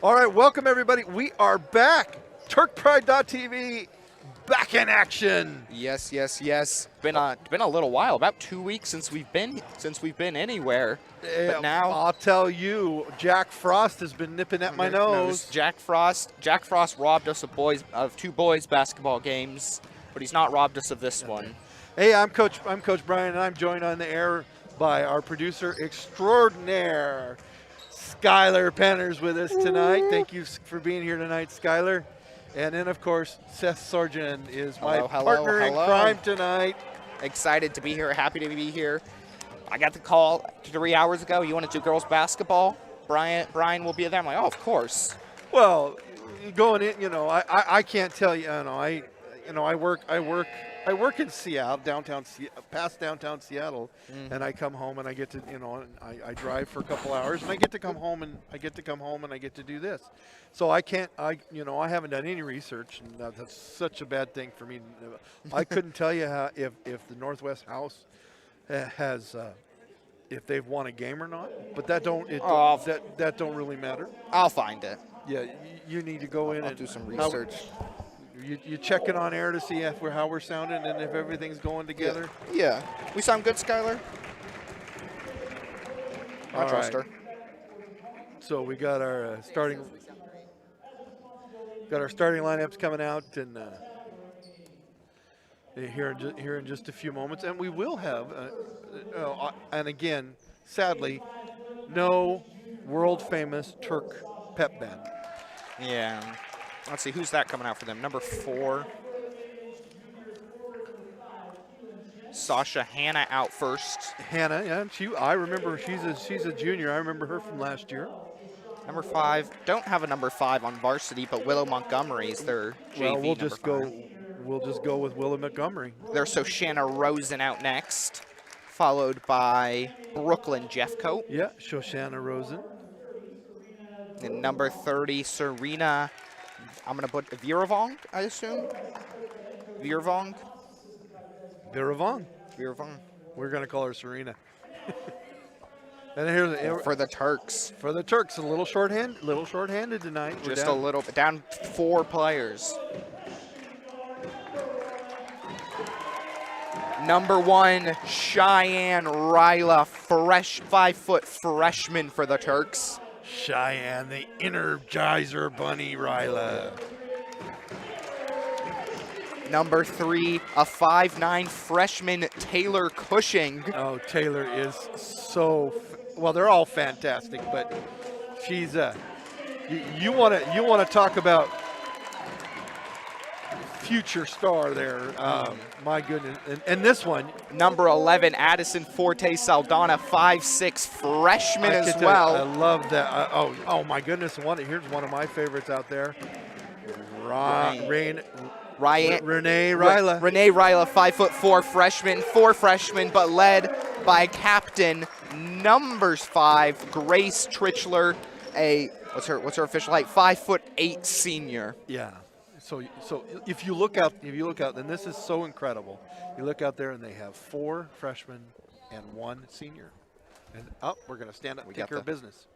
All right, welcome everybody. We are back. TurkPride.tv back in action. Yes, yes, yes. Been a little while, about 2 weeks since we've been anywhere. But now I'll tell you, Jack Frost has been nipping at my nose. Jack Frost. Jack Frost robbed us of two boys basketball games, but he's not robbed us of this one. Hey, I'm Coach Brian, and I'm joined on the air by our producer extraordinaire, Skylar Penner's with us tonight. Thank you for being here tonight, Skylar. And then, of course, Seth Sargent is my partner in crime tonight. Excited to be here. Happy to be here. I got the call 3 hours ago. You want to do girls basketball? Brian will be there. I'm like, oh, of course. Well, going in, I can't tell you. I work in Seattle, past downtown Seattle, and I come home and I get to, I drive for a couple hours and I get to come home and I get to do this. So I can't, I haven't done any research, and that's such a bad thing for me. I couldn't tell you if the Northwest House has, if they've won a game or not, but that don't really matter. I'll find it. Yeah, you need to go in I'll and do some research. You check it on air to see how we're sounding and if everything's going together. Yeah. We sound good, Skylar? I trust her. So we got our starting lineups coming out, and here in just a few moments, and we will have, and again, sadly, no world famous Turk pep band. Yeah. Let's see, who's that coming out for them? Number 4. Sasha Hannah out first. Hannah, yeah, I remember she's a junior. I remember her from last year. Number 5. Don't have a number 5 on varsity, but Willow Montgomery's their JV. Well, we'll just go with Willow Montgomery. There's Shoshana Rosen out next, followed by Brooklyn Jeffcoat. Yeah, Shoshana Rosen. And number 30, Serena. I'm going to put Viravong, I assume? Viravong? We're going to call her Serena. And here's for the Turks. For the Turks, a little shorthanded tonight. Just a little bit. Down 4 players. Number 1, Cheyenne Ryla, 5-foot freshman for the Turks. Cheyenne, the Energizer Bunny Ryla. Number 3, a 5'9" freshman, Taylor Cushing. Oh, Taylor is so well. They're all fantastic, but she's you want to talk about future star there. My goodness, and this one, number 11, Addison Forte Saldana, 5'6" freshman as well. I love that. Oh my goodness! Here's one of my favorites out there. Renee Ryla. Renee Ryla, 5'4" freshman, 4 freshmen, but led by captain numbers 5, Grace Trichler, what's her official height? 5'8" senior. Yeah. So if you look out, and this is so incredible. You look out there, and they have 4 freshmen and 1 senior. And we're going to stand up and take care of business.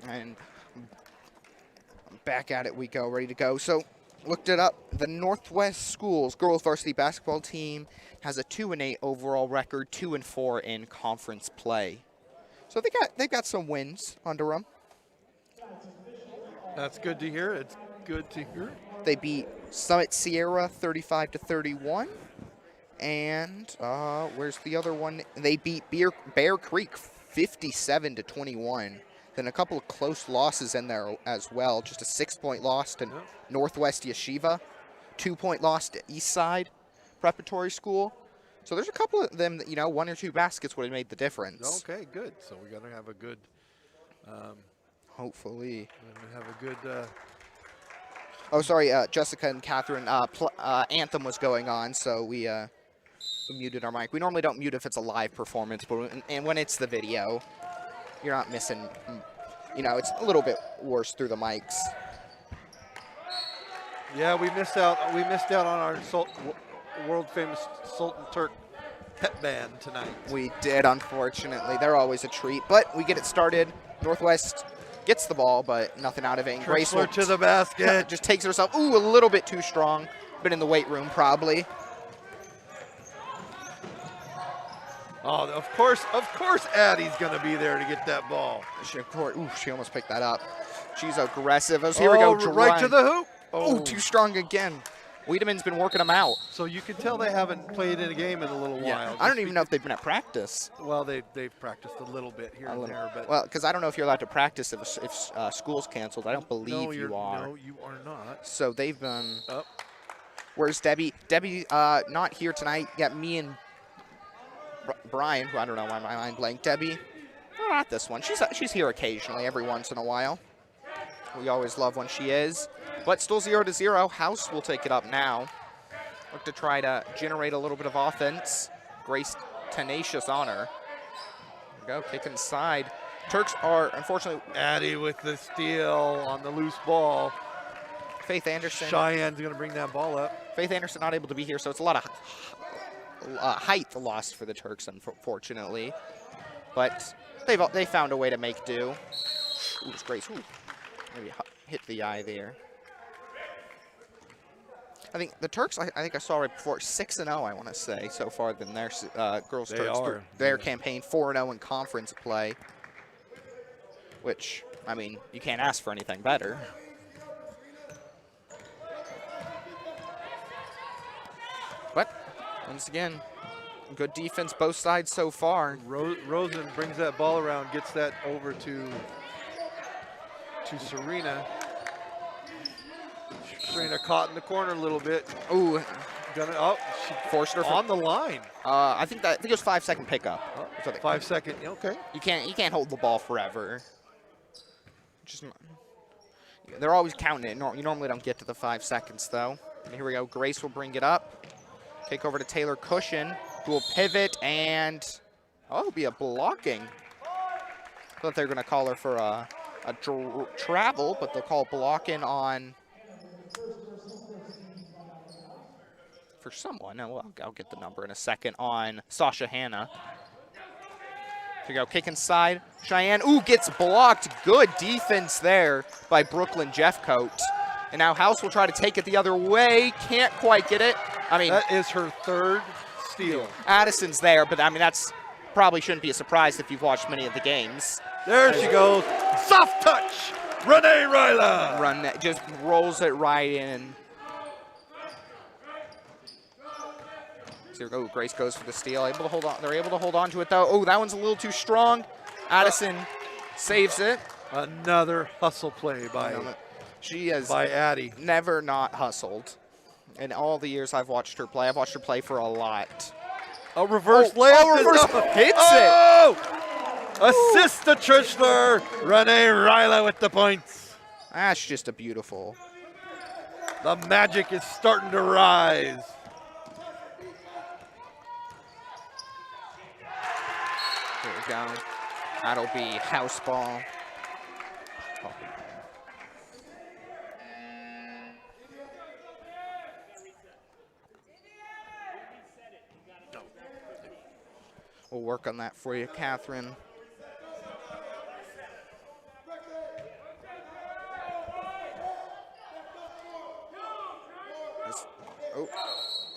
And back at it we go, ready to go. So, looked it up. The Northwest Schools girls varsity basketball team has a 2-8 overall record, 2-4 in conference play. So they've got some wins under them. That's good to hear. It's good to hear. They beat Summit Sierra 35-31. And where's the other one? They beat Bear Creek 57-21. Then a couple of close losses in there as well. Just a 6-point loss to Northwest Yeshiva, 2-point loss to Eastside Preparatory School. So there's a couple of them that, 1 or 2 baskets would have made the difference. Okay, good. So we got to have a good. Hopefully. We're gonna have a good. Oh, sorry, Jessica and Catherine. Anthem was going on, so we muted our mic. We normally don't mute if it's a live performance, but and when it's the video, you're not missing. It's a little bit worse through the mics. Yeah, we missed out. We missed out on our world famous Sultan Turk pep band tonight. We did, unfortunately. They're always a treat, but we get it started. Northwest gets the ball, but nothing out of it. And Grace to the basket. Just takes herself, a little bit too strong. Been in the weight room, probably. Oh, of course, Addie's going to be there to get that ball. She almost picked that up. She's aggressive. Here we go. Right to the hoop. Oh, too strong again. Wiedemann's been working them out. So you can tell they haven't played in a game in a little while. I don't even know if they've been at practice. Well, they've practiced a little bit here and there. But well, because I don't know if you're allowed to practice if school's canceled. I don't believe you are. No, you are not. So they've been. Oh. Where's Debbie? Debbie not here tonight. Got me and Brian, who I don't know why my mind blanked. Debbie, not this one. She's here occasionally, every once in a while. We always love when she is. But still 0-0. House will take it up now. Look to try to generate a little bit of offense. Grace tenacious on her. There we go, kick inside. Turks are, unfortunately... Addie with the steal on the loose ball. Faith Anderson. Cheyenne's going to bring that ball up. Faith Anderson not able to be here, so it's a lot of height lost for the Turks, unfortunately. But they found a way to make do. Ooh, it's Grace. Ooh. Maybe hit the eye there. I think the Turks, I think I saw right before, 6-0, I want to say, so far than their girls' Turks. Their campaign, 4-0 in conference play. Which, I mean, you can't ask for anything better. But, once again, good defense both sides so far. Rosen brings that ball around, gets that over to Serena. Serena caught in the corner a little bit. Ooh. She forced her on the line. I think it was 5-second pickup. 5 second, okay. You can't hold the ball forever. They're always counting it. You normally don't get to the 5 seconds though. And here we go. Grace will bring it up. Take over to Taylor Cushion, who will pivot and it'll be a blocking. I thought they were going to call her for a travel, but they'll call blocking on for someone. Well, I'll get the number in a second on Sasha Hanna. Here we go, kick inside. Cheyenne, gets blocked. Good defense there by Brooklyn Jeffcoat. And now House will try to take it the other way. Can't quite get it. I mean, that is her third steal. Addison's there, but I mean, that's probably shouldn't be a surprise if you've watched many of the games. There she goes. Soft touch. Renee Ryla. Just rolls it right in. So here we go. Grace goes for the steal. Able to hold on. They're able to hold on to it though. Oh, that one's a little too strong. Addison saves it. Another hustle play by Addie. Never not hustled. In all the years I've watched her play, I've watched her play for a lot. A reverse layup. Hits it. Assist to Trichler. Renee Ryla with the points. That's just a beautiful. The magic is starting to rise. Here we go. That'll be house ball. Oh. We'll work on that for you, Catherine.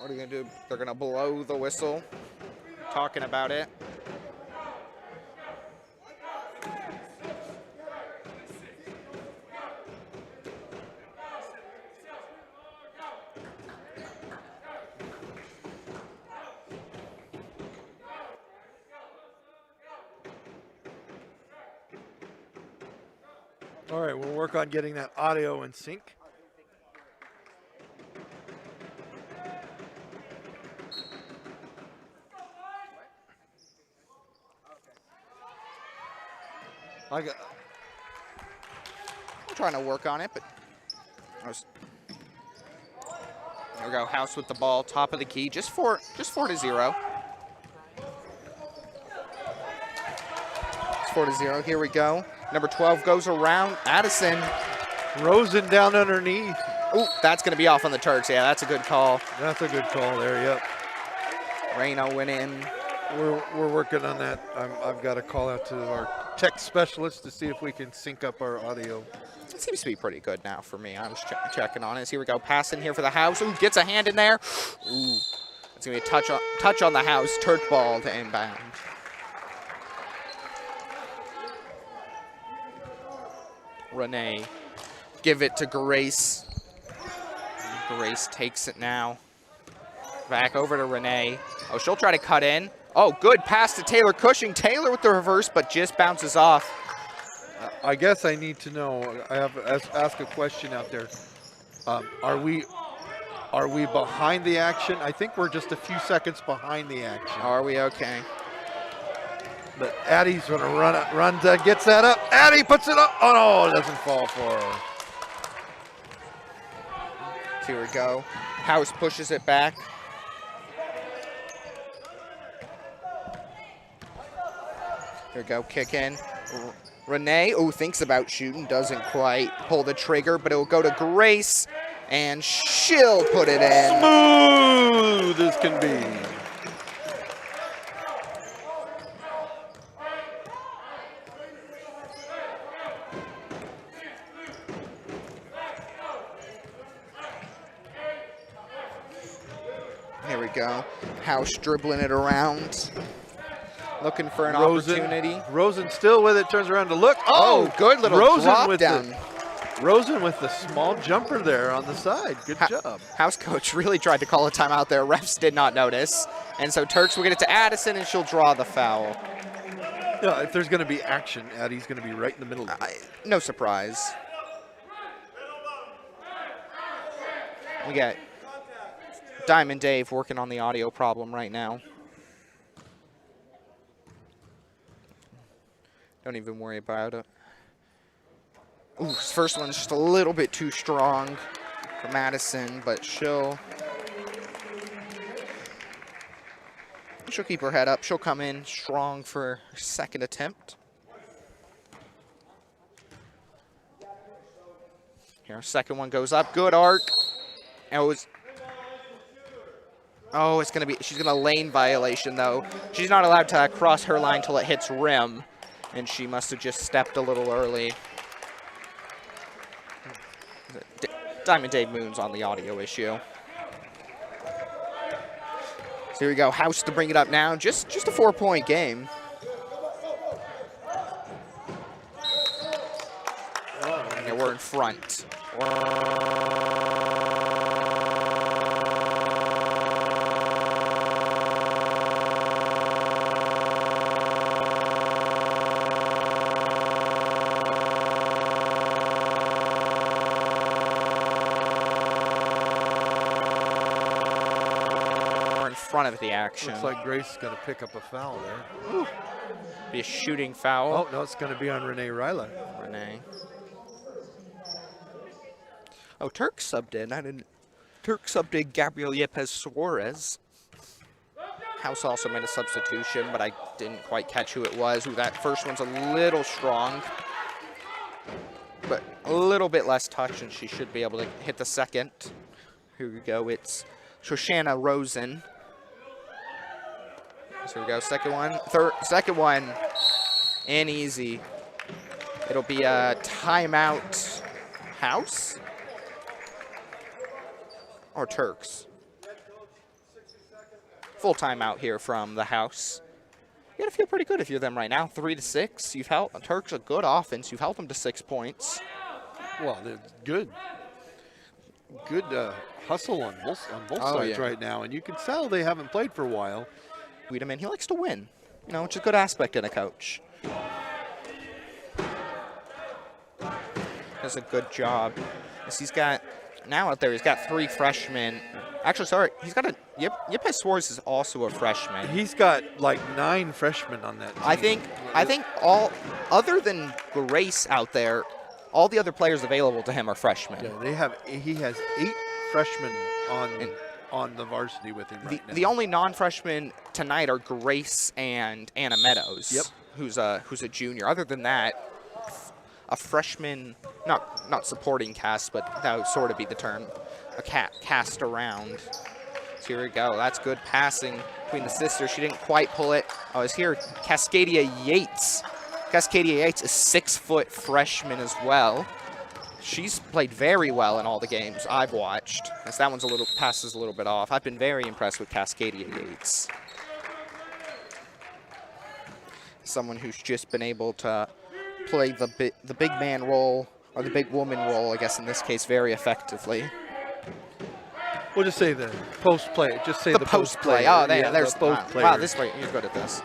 What are they gonna do? They're gonna blow the whistle. Talking about it. All right, we'll work on getting that audio in sync. I'm trying to work on it, but there we go. House with the ball, top of the key, just 4-0. It's 4-0. Here we go. Number 12 goes around. Addison. Rosen down underneath. Oh, that's going to be off on the Turks. Yeah, that's a good call. That's a good call there. Yep. Reyna went in. We're working on that. I've got to call out to our tech specialist to see if we can sync up our audio. It seems to be pretty good now for me. I was checking on it. Here we go. Pass in here for the house. Ooh, gets a hand in there. Ooh, it's going to be a touch on the house. Turk ball to inbound. Renee. Give it to Grace. Grace takes it now. Back over to Renee. Oh, she'll try to cut in. Oh, good pass to Taylor Cushing. Taylor with the reverse, but just bounces off. I guess I need to know. I have to ask a question out there. Are we behind the action? I think we're just a few seconds behind the action. Are we okay? But Addie's going to run, gets that up. Addie puts it up. Oh, no, it doesn't fall for her. Here we go. House pushes it back. Here we go, kick in. Renee, thinks about shooting, doesn't quite pull the trigger, but it will go to Grace, and she'll put it in. Smooth as can be. Here we go. House dribbling it around. Looking for an opportunity. Rosen still with it, turns around to look. Oh, good little drop down. Rosen with the small jumper there on the side. Good job. House coach really tried to call a timeout there. Refs did not notice. And so Turks will get it to Addison, and she'll draw the foul. Yeah, if there's going to be action, Addie's going to be right in the middle of it. No surprise. We got Diamond Dave working on the audio problem right now. Don't even worry about it. Ooh, this first one's just a little bit too strong for Madison, but she'll keep her head up. She'll come in strong for her second attempt. Here, second one goes up. Good arc. And she's gonna lane violation though. She's not allowed to cross her line till it hits rim. And she must have just stepped a little early. Diamond Dave Moon's on the audio issue. So here we go. House to bring it up now. Just a 4-point game. Yeah, we're in front. Of the action. Looks like Grace is going to pick up a foul there. Ooh. Be a shooting foul. Oh, no, it's going to be on Renee Ryla. Renee. Oh, Turks subbed in. Turks subbed in Gabriel Yepes Suarez. House also made a substitution, but I didn't quite catch who it was. Ooh, that first one's a little strong, but a little bit less touch, and she should be able to hit the second. Here we go. It's Shoshana Rosen. So here we go, second one, and easy. It'll be a timeout. House or Turks? full timeout here from the house. You gotta feel pretty good if you're them right now. 3-6. You've held Turks a good offense. You've held them to 6 points. Well, they're good. Good hustle on both sides right now, and you can tell they haven't played for a while. Wiedemann, he likes to win, you know, which is a good aspect in a coach. Does a good job. He's got, now out there, he's got 3 freshmen. Actually, sorry, he's got a, Yepes Suarez is also a freshman. He's got like 9 freshmen on that team. I think all, other than Grace out there, all the other players available to him are freshmen. Yeah, he has 8 freshmen on the varsity with him right now. The only non-freshmen tonight are Grace and Anna Meadows, who's a junior. Other than that, a freshman, not supporting cast, but that would sort of be the term, a cast around. So here we go. That's good passing between the sisters. She didn't quite pull it. Oh, it's here, Cascadia Yates. Cascadia Yates is 6-foot freshman as well. She's played very well in all the games I've watched. As that one's passes a little bit off. I've been very impressed with Cascadia Yates. Someone who's just been able to play the big man role, or the big woman role, I guess in this case, very effectively. We'll just say the post play. Just say the post play. Oh, there's the post play. Wow, this way, you're good at this.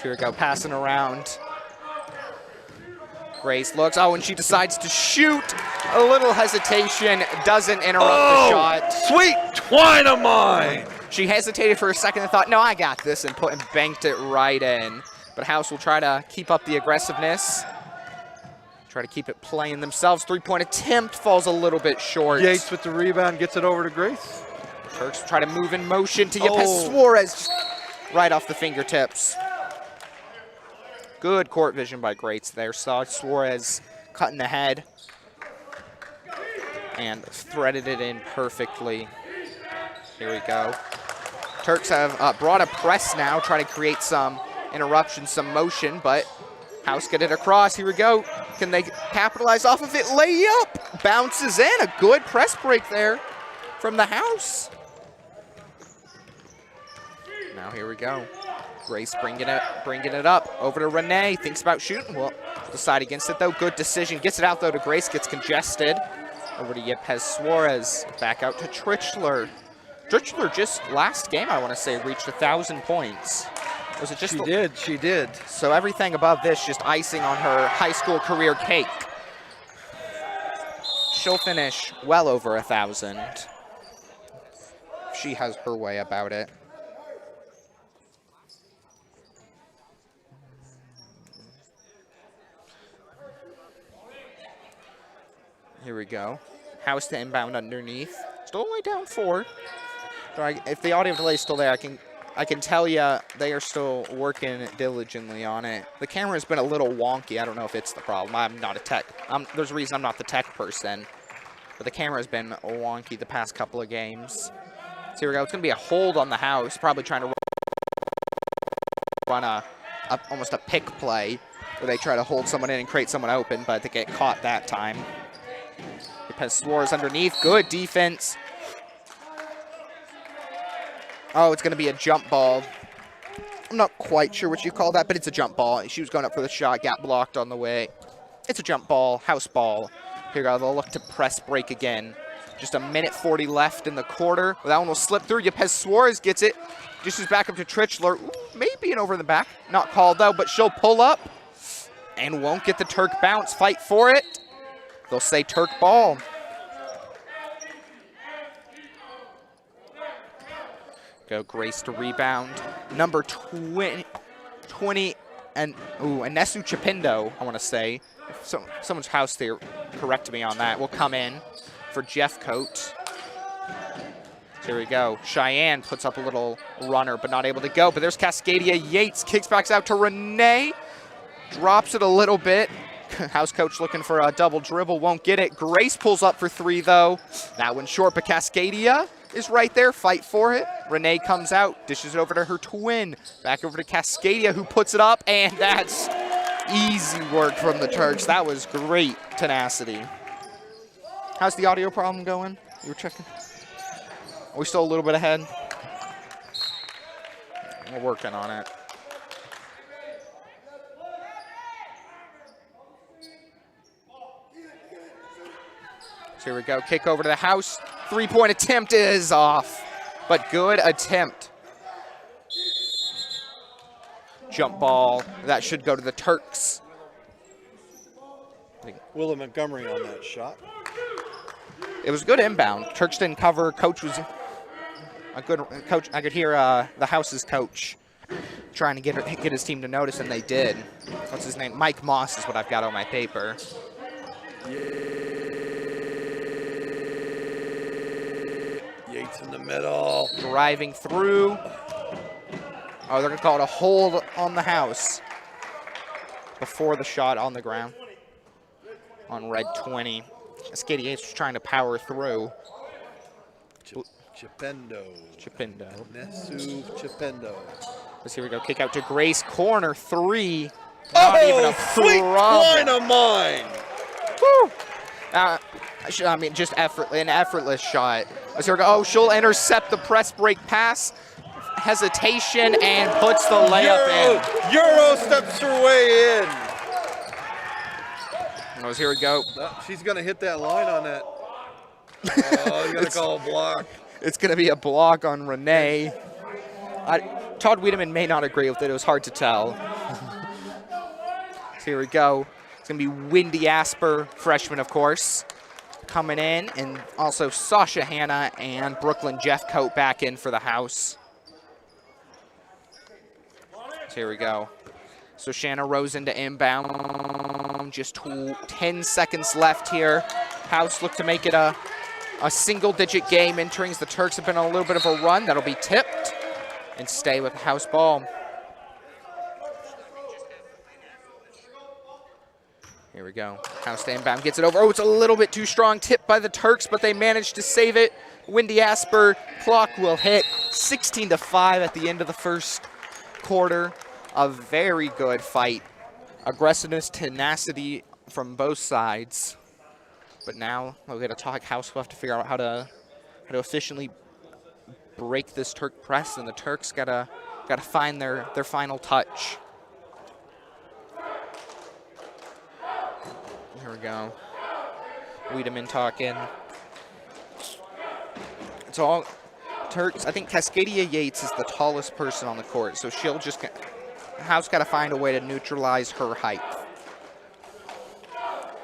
Here we go, passing around. Grace looks, and she decides to shoot. A little hesitation, doesn't interrupt the shot. Sweet twine of mine! She hesitated for a second and thought, no, I got this, and banked it right in. But House will try to keep up the aggressiveness. Try to keep it playing themselves. 3-point attempt falls a little bit short. Yates with the rebound, gets it over to Grace. Turks try to move in motion to Yepes Suarez, just right off the fingertips. Good court vision by Grace there. Saw Suarez cutting ahead and threaded it in perfectly. Here we go. Turks have brought a press now, trying to create some interruption, some motion, but House get it across. Here we go. Can they capitalize off of it? Layup bounces in. A good press break there from the House. Now here we go. Grace bringing it up over to Renee. Thinks about shooting. Well, decide against it though. Good decision. Gets it out though to Grace. Gets congested. Over to Yepes Suarez. Back out to Trichler. Trichler just last game, I want to say, reached 1,000 points. Was it just? She did. So everything above this just icing on her high school career cake. She'll finish well over 1,000. She has her way about it. Here we go. House to inbound underneath. Still only down 4. So if the audio delay is still there, I can tell you they are still working diligently on it. The camera's been a little wonky. I don't know if it's the problem. I'm not a tech. There's a reason I'm not the tech person. But the camera's been wonky the past couple of games. So here we go. It's going to be a hold on the House. Probably trying to run almost a pick play where they try to hold someone in and create someone open, but they get caught that time. Yepes Suarez underneath. Good defense. Oh, it's going to be a jump ball. I'm not quite sure what you call that, but it's a jump ball. She was going up for the shot, got blocked on the way. It's a jump ball, House ball. Here we go, they'll look to press break again. Just 1:40 left in the quarter. That one will slip through. Yepes Suarez gets it. Dishes back up to Trichler. Ooh, maybe an over the back. Not called though, but she'll pull up and won't get the Turk bounce. Fight for it. They'll say Turk ball. Go Grace to rebound. Number 20 and Nesu Chapindo, I want to say. So someone's House there, correct me on that. Will come in for Jeff Coate. Here we go. Cheyenne puts up a little runner, but not able to go. But there's Cascadia Yates. Kicks back out to Renee. Drops it a little bit. House coach looking for a double dribble. Won't get it. Grace pulls up for 3, though. That one's short, but Cascadia is right there. Fight for it. Renee comes out. Dishes it over to her twin. Back over to Cascadia, who puts it up. And that's easy work from the Turks. That was great tenacity. How's the audio problem going? You were checking? Are we still a little bit ahead? We're working on it. So here we go. Kick over to the house. 3-point attempt is off, but good attempt. Jump ball. That should go to the Turks. Willow Montgomery on that shot. It was good inbound. Turks didn't cover. Coach was a good coach. I could hear the house's coach trying to get his team to notice, and they did. What's his name? Mike Moss is what I've got on my paper. Yates in the middle. Driving through. Oh, they're going to call it a hold on the house before the shot on the ground on red 20. Katie Yates was trying to power through. Chippendo. Nesu Chippendo. Here we go. Kick out to Grace. Corner 3. Not even a sweet wine of mine. Woo! I mean, just an effortless shot. Here we go. Oh, she'll intercept the press break pass. Hesitation and puts the layup in. Euro steps her way in. Here we go. She's going to hit that line on that. Oh, you got to call a block. It's going to be a block on Renee. Todd Wiedemann may not agree with it. It was hard to tell. Here we go. It's going to be Wendy Asper, freshman, of course, coming in. And also Sasha Hanna and Brooklyn Jeffcoat back in for the house. Here we go. So Shanna Rosen to inbound. Just 10 seconds left here. House look to make it a single-digit game. Entering the Turks have been on a little bit of a run. That'll be tipped and stay with the house ball. Here we go. House to inbound, gets it over. Oh, it's a little bit too strong. Tipped by the Turks, but they managed to save it. Wendy Asper, clock will hit. 16-5 at the end of the first quarter. A very good fight. Aggressiveness, tenacity from both sides. But now we'll get a talk. House will have to figure out how to efficiently break this Turk press, and the Turks gotta find their final touch. Here we go. Wiedemann talking. It's all Turks. I think Cascadia Yates is the tallest person on the court, so she'll just House got to find a way to neutralize her height.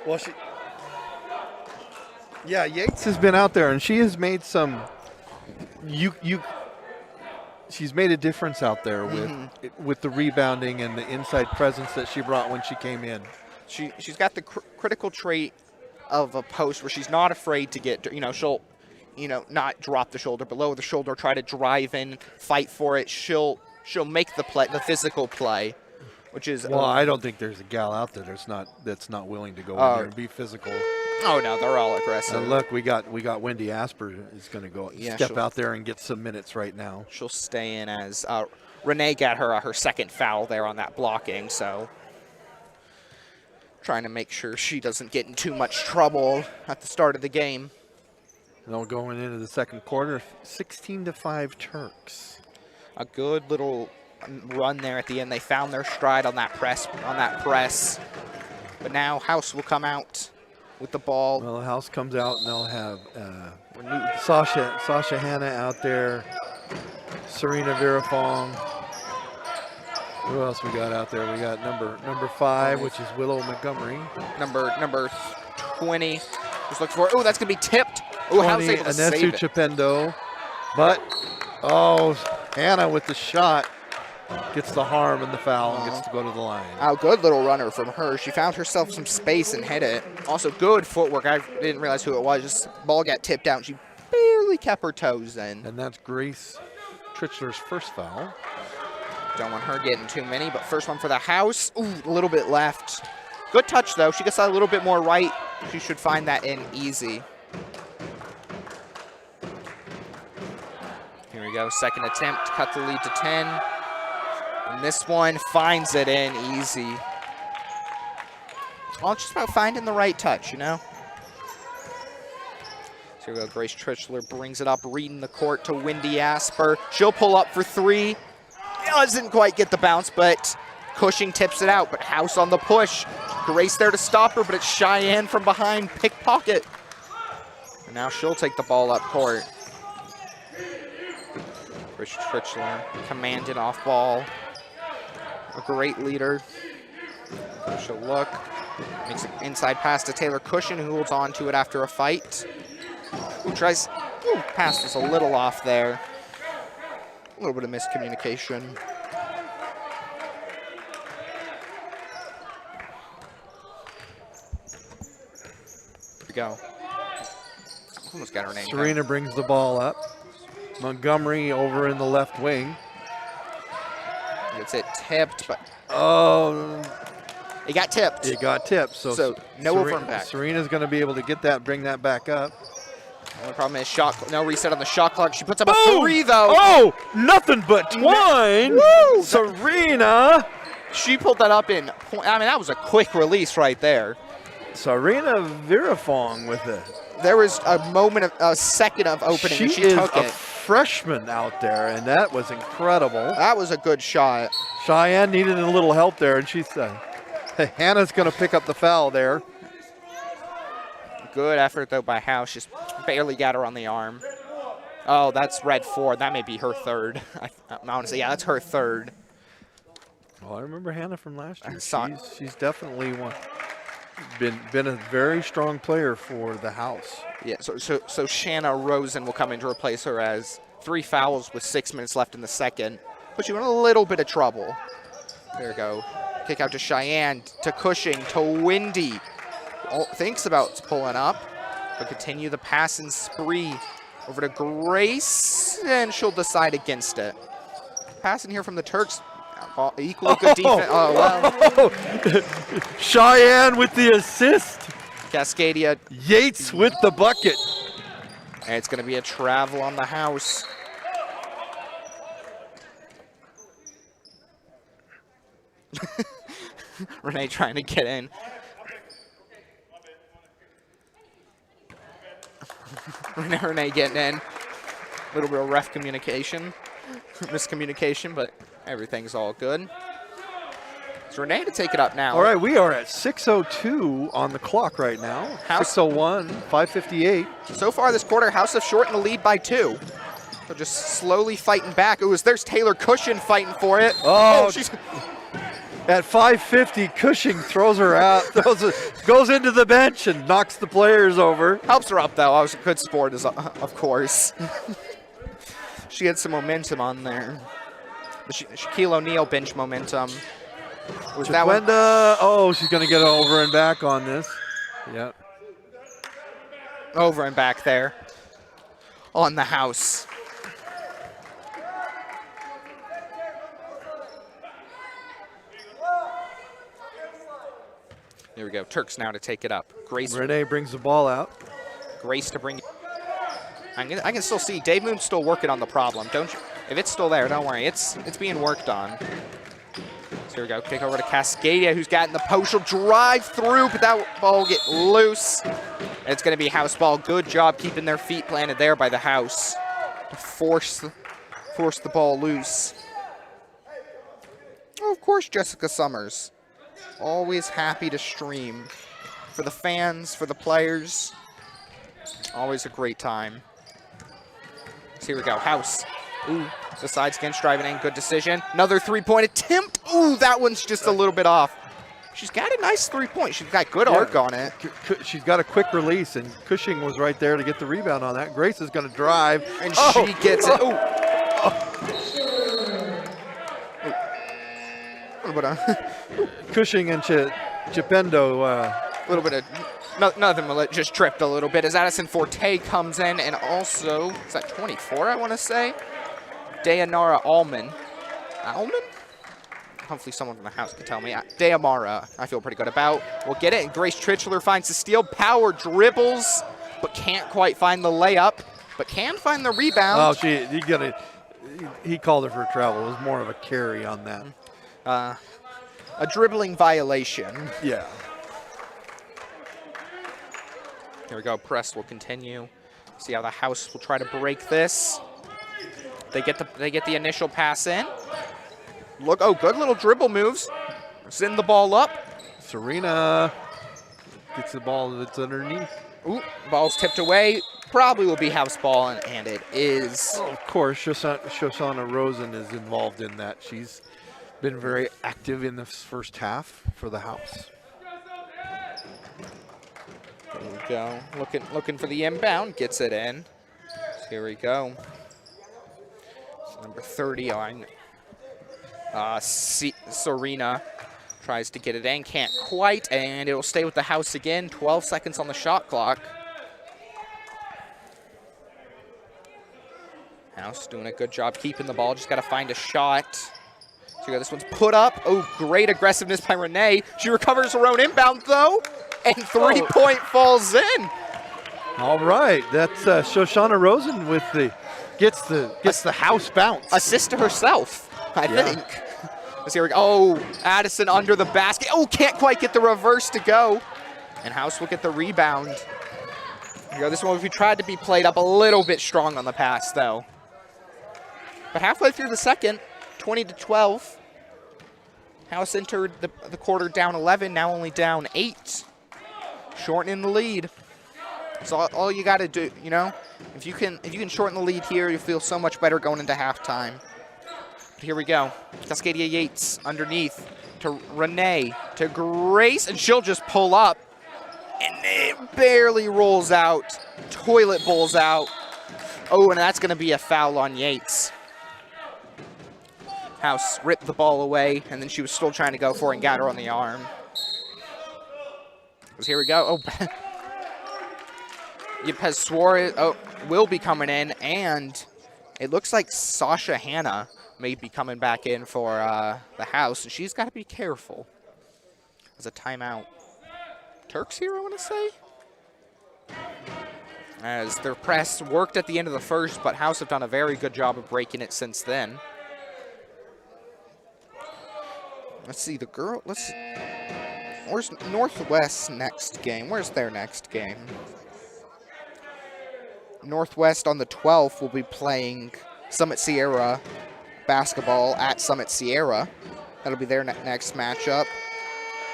Well, Yates has been out there, and she has made some. She's made a difference out there with the rebounding and the inside presence that she brought when she came in. She's got the critical trait of a post where she's not afraid to get. She'll, not drop the shoulder, below the shoulder, try to drive in, fight for it. She'll make the play, the physical play, which is. Well, I don't think there's a gal out there that's not willing to go in there and be physical. Oh no, they're all aggressive. And look, we got Wendy Asper is going to go step out there and get some minutes right now. She'll stay in as Renee got her second foul there on that blocking, so trying to make sure she doesn't get in too much trouble at the start of the game. And going into the second quarter, 16-5 Turks. A good little run there at the end. They found their stride on that press. But now House will come out with the ball. Well, House comes out and they'll have Sasha Hanna out there, Serena Virafong. Who else we got out there? We got number 5, which is Willow Montgomery. Number 20. Just look for it. Oh, that's gonna be tipped. Oh, House able to save it. Chipendo, but Hanna with the shot gets the harm and the foul and gets to go to the line. Oh, good little runner from her. She found herself some space and hit it. Also, good footwork. I didn't realize who it was. Just ball got tipped out, and she barely kept her toes in. And that's Grace Trichler's first foul. Don't want her getting too many, but first one for the House. Ooh, a little bit left. Good touch, though. She gets a little bit more right. She should find that in easy. Here we go. Second attempt. Cut the lead to 10. And this one finds it in easy. It's all just about finding the right touch, So here we go. Grace Trichler brings it up, reading the court to Wendy Asper. She'll pull up for 3. doesn't quite get the bounce, but Cushing tips it out. But House on the push. Grace there to stop her, but it's Cheyenne from behind, pickpocket. And now she'll take the ball up court. Rich Trichler commanded off ball. A great leader. She'll look. Makes an inside pass to Taylor Cushion, who holds on to it after a fight. Who tries. Ooh, pass was a little off there. A little bit of miscommunication. Here we go. Almost got her name. Serena brings the ball up. Montgomery over in the left wing. Gets it tipped, but oh, it got tipped. It got tipped. So no over and back. Serena's going to be able to get that, bring that back up. Only problem is no reset on the shot clock. She puts up a 3 though. Oh, nothing but twine. Woo! Serena. She pulled that up in. I mean, that was a quick release right there. Serena Virafong with it. There was a second of opening. She and she is took a it. freshman out there, and that was incredible. That was a good shot. Cheyenne needed a little help there, and she said, Hannah's going to pick up the foul there. Good effort, though, by House. Just barely got her on the arm. Oh, that's red 4. That may be her third. Honestly, yeah, that's her third. Well, I remember Hannah from last year. saw- She's definitely been a very strong player for the house. Yeah, so Shanna Rosen will come in to replace her as 3 fouls with 6 minutes left in the second. Puts you in a little bit of trouble. There we go. Kick out to Cheyenne, to Cushing, to Windy. Thinks about pulling up, but continue the passing spree over to Grace, and she'll decide against it. Passing here from the Turks. Equally good defense. Oh, wow. Cheyenne with the assist. Cascadia. Yates with the bucket. And it's going to be a travel on the house. Renee trying to get in. Renee getting in. A little bit of ref communication. Miscommunication, but everything's all good. It's Renee to take it up now. All right, we are at 6:02 on the clock right now. House 6:01, 5:58. So far this quarter, House have shortened the lead by 2. So just slowly fighting back. There's Taylor Cushion fighting for it. Oh, she's at 5:50, Cushing throws her out, goes into the bench and knocks the players over. helps her up though. I was a good sport, of course. She had some momentum on there. The Shaquille O'Neal bench momentum. Was that one? Oh, she's going to get over and back on this. Yeah. Over and back there on the house. Here we go. Turks now to take it up. Grace. Renee brings the ball out. Grace to bring it. I can still see Dave Moon's still working on the problem. Don't you? If it's still there, don't worry. It's being worked on. So here we go. Kick over to Cascadia, who's got in the post. She'll drive through, but that ball will get loose. And it's going to be house ball. Good job keeping their feet planted there by the house to force the ball loose. Oh, of course, Jessica Summers. Always happy to stream. For the fans, for the players. Always a great time. So here we go. House. Ooh, decides against driving in. Good decision. Another 3-point attempt. Ooh, that one's just a little bit off. She's got a nice 3-point. She's got good arc on it. She's got a quick release, and Cushing was right there to get the rebound on that. Grace is going to drive. And she gets it. Ooh. A little bit of Cushing and Chipendo. A little bit of nothing, just tripped a little bit as Addison Forte comes in, and also, is that 24, I want to say? Dayanara Allman. Allman? Hopefully someone from the house can tell me. Dayamara, I feel pretty good about. We'll get it, and Grace Trichler finds the steal. Power dribbles, but can't quite find the layup, but can find the rebound. Oh, he called her for travel. It was more of a carry on that. A dribbling violation. Yeah. Here we go. Press will continue. See how the house will try to break this. They get the initial pass in. Look, oh, good little dribble moves. Send the ball up. Serena gets the ball that's underneath. Ooh, ball's tipped away. Probably will be house ball, and it is. Well, of course, Shoshana Rosen is involved in that. She's been very active in this first half for the house. There we go. Looking for the inbound. Gets it in. So here we go. So number 30 on Serena. Tries to get it in. Can't quite. And it'll stay with the house again. 12 seconds on the shot clock. House doing a good job keeping the ball. Just got to find a shot. So this one's put up. Oh, great aggressiveness by Renee. She recovers her own inbound, though. And three-point falls in. All right, that's Shoshana Rosen with gets the house bounce. Assist to herself, I think. Let's here we go. Oh, Addison under the basket. Oh, can't quite get the reverse to go. And House will get the rebound. Here we go. This one, we tried to be played up a little bit strong on the pass, though. But halfway through the second, 20-12. House entered the quarter down 11, now only down 8. Shortening the lead. So all you got to do, you know, if you can shorten the lead here, you feel so much better going into halftime. But here we go. Cascadia Yates underneath to Renee, to Grace, and she'll just pull up. And it barely rolls out. Toilet bowls out. Oh, and that's going to be a foul on Yates. House ripped the ball away, and then she was still trying to go for it and got her on the arm. Here we go. Oh, Yepes Suarez will be coming in, and it looks like Sasha Hanna may be coming back in for the house, and she's got to be careful. There's a timeout. Turks here, I want to say. As their press worked at the end of the first, but House have done a very good job of breaking it since then. Let's see, where's Northwest's next game? Where's their next game? Northwest on the 12th will be playing Summit Sierra basketball at Summit Sierra. That'll be their next matchup.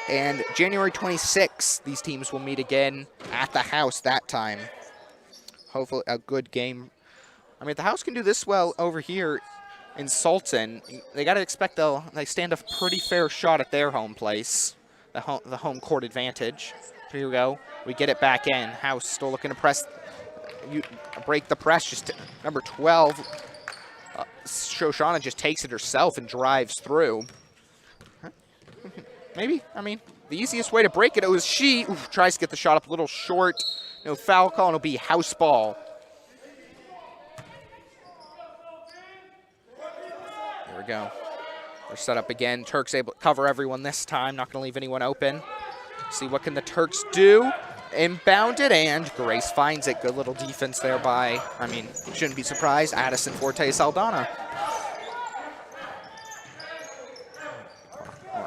And January 26th, these teams will meet again at the house that time. Hopefully a good game. I mean, if the house can do this well over here in Sultan, they got to expect they stand a pretty fair shot at their home place, the home court advantage. Here we go. We get it back in. House still looking to press. Break the press. Just number 12. Shoshana just takes it herself and drives through. Maybe. I mean, the easiest way to break it was she tries to get the shot up a little short. No foul call, and it'll be house ball. There we go. They're set up again. Turks able to cover everyone this time. Not going to leave anyone open. See what can the Turks do. Inbounded, and Grace finds it. Good little defense there by, I mean, shouldn't be surprised, Addison Forte Saldana.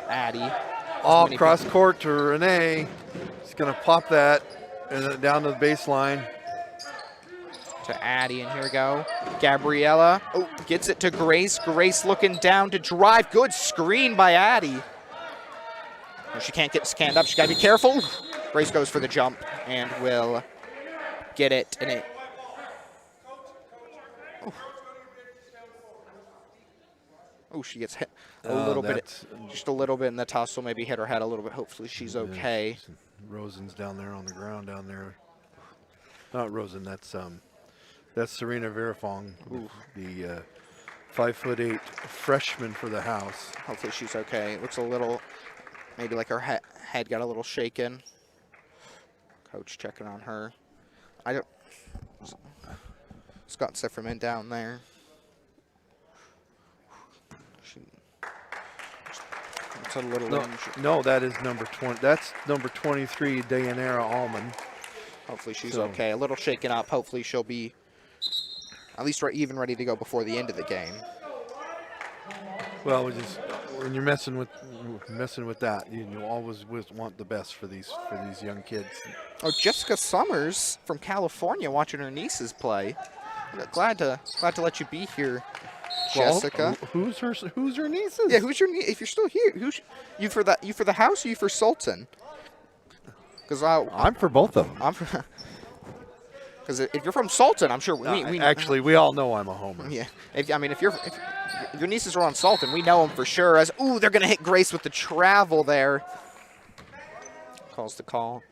Addie. Off cross court to Renee. She's going to pop that and then down to the baseline. To Addie, and here we go. Gabriella gets it to Grace. Grace looking down to drive. Good screen by Addie. Oh, she can't get scanned up. She's got to be careful. Grace goes for the jump and will get it. And it. Oh, she gets hit a little bit. Just a little bit in the tussle. Maybe hit her head a little bit. Hopefully she's okay. Rosen's down there on the ground down there. Not Rosen. That's Serena Verifong, the 5'8" freshman for the house. Hopefully she's okay. It looks a little, maybe like her head got a little shaken. Coach checking on her. Scott Sifferman down there. It's a little no, that is number 20. That's number 23, Dayanara Allman. Hopefully she's okay. A little shaken up. Hopefully she'll be at least even ready to go before the end of the game. Well, when you're messing with that, you always want the best for these young kids. Oh, Jessica Summers from California watching her nieces play. Glad to let you be here Jessica. Well, who's her nieces? Yeah, who's your niece? If you're still here, you for the house or you for Sultan? Because I'm for both of them. I'm for. Because if you're from Sultan, I'm sure we Actually, we all know I'm a homer. Yeah, if your nieces are on Sultan, we know them for sure. As they're gonna hit Grace with the travel there. Calls the call.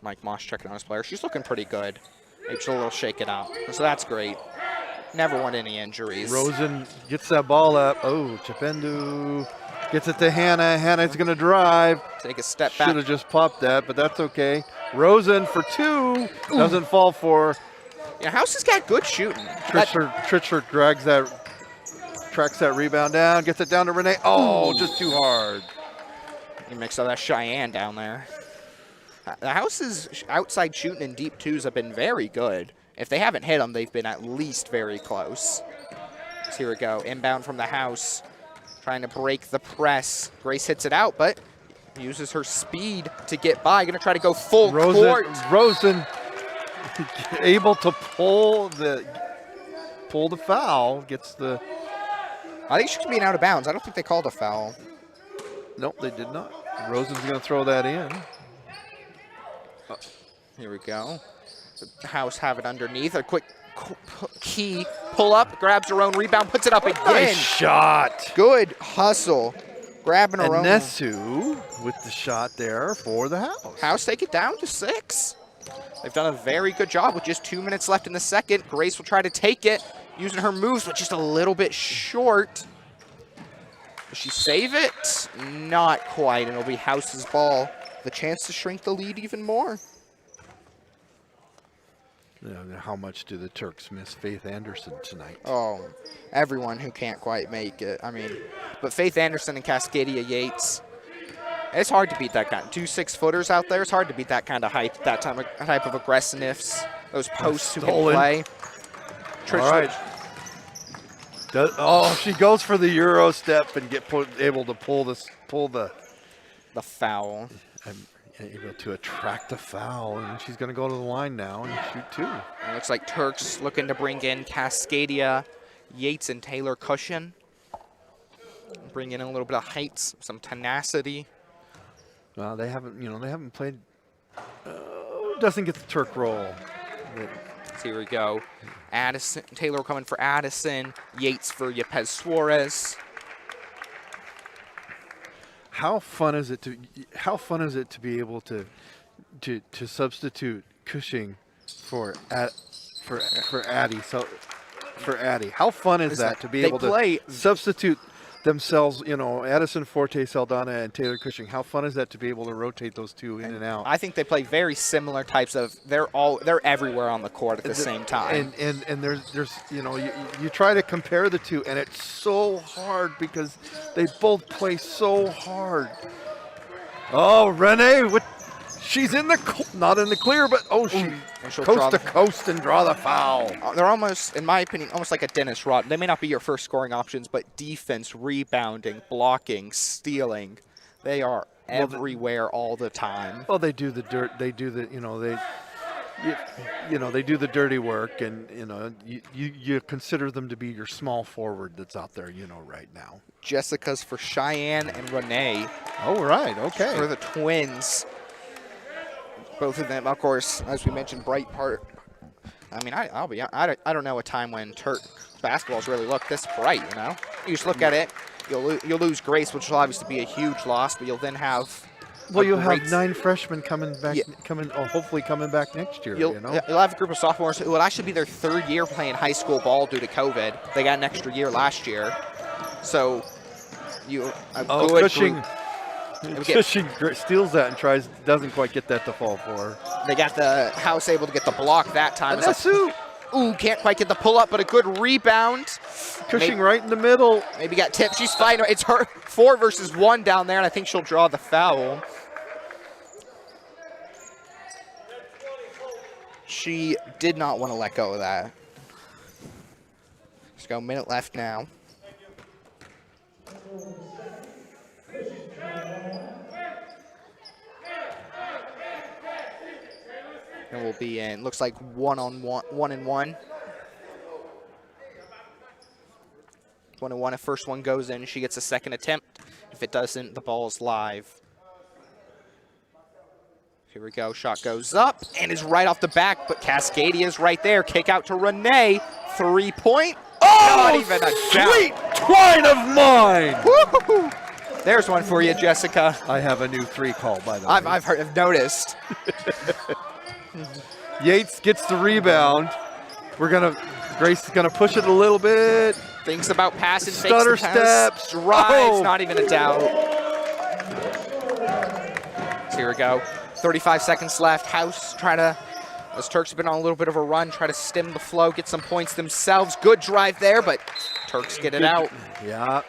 Mike Moss checking on his player. She's looking pretty good. Maybe she's a little shaken up, so that's great. Never want any injuries. Rosen gets that ball up. Oh, Chipendu gets it to Hannah. Hannah's going to drive. Take a step back. Should have just popped that, but that's okay. Rosen for 2. Doesn't fall for. Yeah, House has got good shooting. Trichler tracks that rebound down, gets it down to Renee. Oh, just too hard. He mixed up that Cheyenne down there. The House's outside shooting and deep twos have been very good. If they haven't hit them, they've been at least very close. So here we go. Inbound from the House. Trying to break the press. Grace hits it out, but uses her speed to get by. Going to try to go full court. Rosen able to pull the foul. Gets the. I think she should be out of bounds. I don't think they called a foul. Nope, they did not. Rosen's going to throw that in. Here we go. The House have it underneath. A quick key pull up, grabs her own rebound, puts it up again. Nice shot. Good hustle. Grabbing her own. Nesu with the shot there for the House. House take it down to 6. They've done a very good job with just 2 minutes left in the second. Grace will try to take it using her moves, but just a little bit short. Does she save it? Not quite, and it'll be House's ball. The chance to shrink the lead even more. How much do the Turks miss Faith Anderson tonight? Oh, everyone who can't quite make it. I mean, but Faith Anderson and Cascadia Yates, it's hard to beat that kind. 2 6-footers out there. It's hard to beat that kind of height, that type of aggressiveness. Those posts who can play. All right. She goes for the Euro step and able to pull the foul. Able to attract a foul, and she's going to go to the line now and shoot 2. It looks like Turks looking to bring in Cascadia Yates and Taylor Cushion. Bring in a little bit of height, some tenacity. Well, they haven't played. Doesn't get the Turk roll. So here we go. Addison, Taylor coming for Addison. Yates for Yepes Suarez. How fun is it to be able to substitute Cushing for Addie? So for Addie, how fun is that to be able to substitute themselves? Addison Forte, Saldana, and Taylor Cushing. How fun is that to be able to rotate those two in and out? I think they play very similar types of. They're everywhere on the court at the same time. And there's you try to compare the two, and it's so hard because they both play so hard. Oh, Renee, she's not in the clear, but she coast to coast and draw the foul. They're almost, in my opinion, almost like a Dennis Rodman. They may not be your first scoring options, but defense, rebounding, blocking, stealing, they are everywhere all the time. Well, they do the dirt. They do the they do the dirty work, and you consider them to be your small forward that's out there right now. Jessica's for Cheyenne and Renee. Oh, right, okay. For the twins. Both of them, of course, as we mentioned, bright part. I mean, I don't know a time when Turk basketball's really looked this bright. You just look at it. You'll lose Grace, which will obviously be a huge loss, but you'll then have. Well, you'll have 9 freshmen coming back, hopefully coming back next year. You'll have a group of sophomores who will actually be their 3rd year playing high school ball due to COVID. They got an extra year last year, so Cushing steals that and doesn't quite get that to fall for her. They got the House able to get the block that time. Can't quite get the pull up, but a good rebound. Cushing right in the middle. Maybe got tipped. She's fighting. It's her 4 versus 1 down there, and I think she'll draw the foul. She did not want to let go of that. Let's go, minute left now. And we'll be in, looks like 1-on-1, 1-and-1. 1-1. If first one goes in, she gets a second attempt. If it doesn't, the ball is live. Here we go. Shot goes up and is right off the back, but Cascadia is right there. Kick out to Renee. 3-point. Oh, Not even a sweet twine of mine. Woo-hoo-hoo. There's one for you, Jessica. I have a new 3 call, by the way. I've noticed. Yates gets the rebound. Grace is gonna push it a little bit. Thinks about passing, Stutter fakes the pass, steps. drives, Oh. not even a doubt. So here we go. 35 seconds left. House trying to, as Turks have been on a little bit of a run, try to stem the flow, get some points themselves. Good drive there, but Turks get it out. Yeah.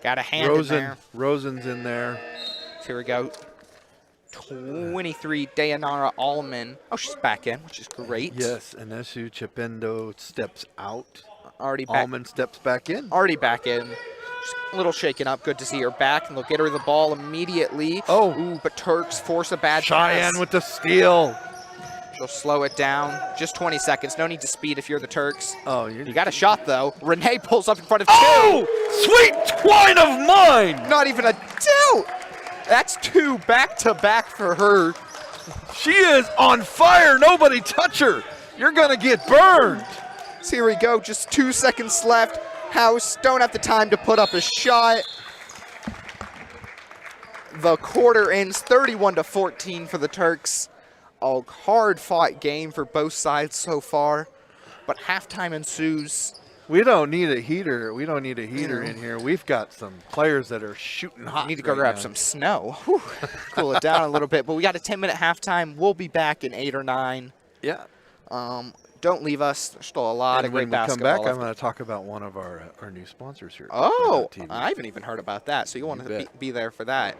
Got a hand in there. Rosen's in there. So here we go. 23, Dayanara Allman. Oh, she's back in, which is great. Yes, and Esu Chipendo steps out. Already back. Allman steps back in. Already back in. Just a little shaken up. Good to see her back, and they'll get her the ball immediately. Oh. Ooh, but Turks force a bad Cheyenne pass. with the steal. She'll slow it down. Just 20 seconds. No need to speed if you're the Turks. Oh, You got a shot, though. Renee pulls up in front of Oh, sweet twine of mine. two. Not even a doubt. That's 2 back-to-back for her. She is on fire. Nobody touch her. You're gonna get burned. So here we go. Just 2 seconds left. House don't have the time to put up a shot. The quarter ends 31-14 for the Turks. A hard-fought game for both sides so far, but halftime ensues. We don't need a heater. We don't need a heater in here. We've got some players that are shooting hot. We need to go right grab now. some snow. Whew. Cool it down a little bit, but we got a 10-minute halftime. We'll be back in 8 or 9. Yeah. Don't leave us. There's still a lot And of great when we come basketball back, left. I'm going to talk about one of our new sponsors here. Oh, TV. I haven't even heard about that, so you want to bet. be there for that.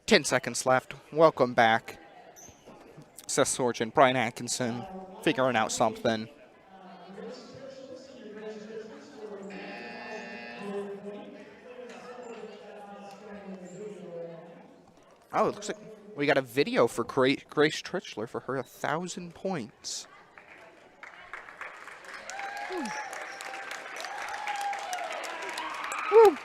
10 seconds left. Welcome back. Seth Sorgen, Brian Atkinson, figuring out something. Oh, it looks like we got a video for Grace Trichler for her 1,000 points. Woo.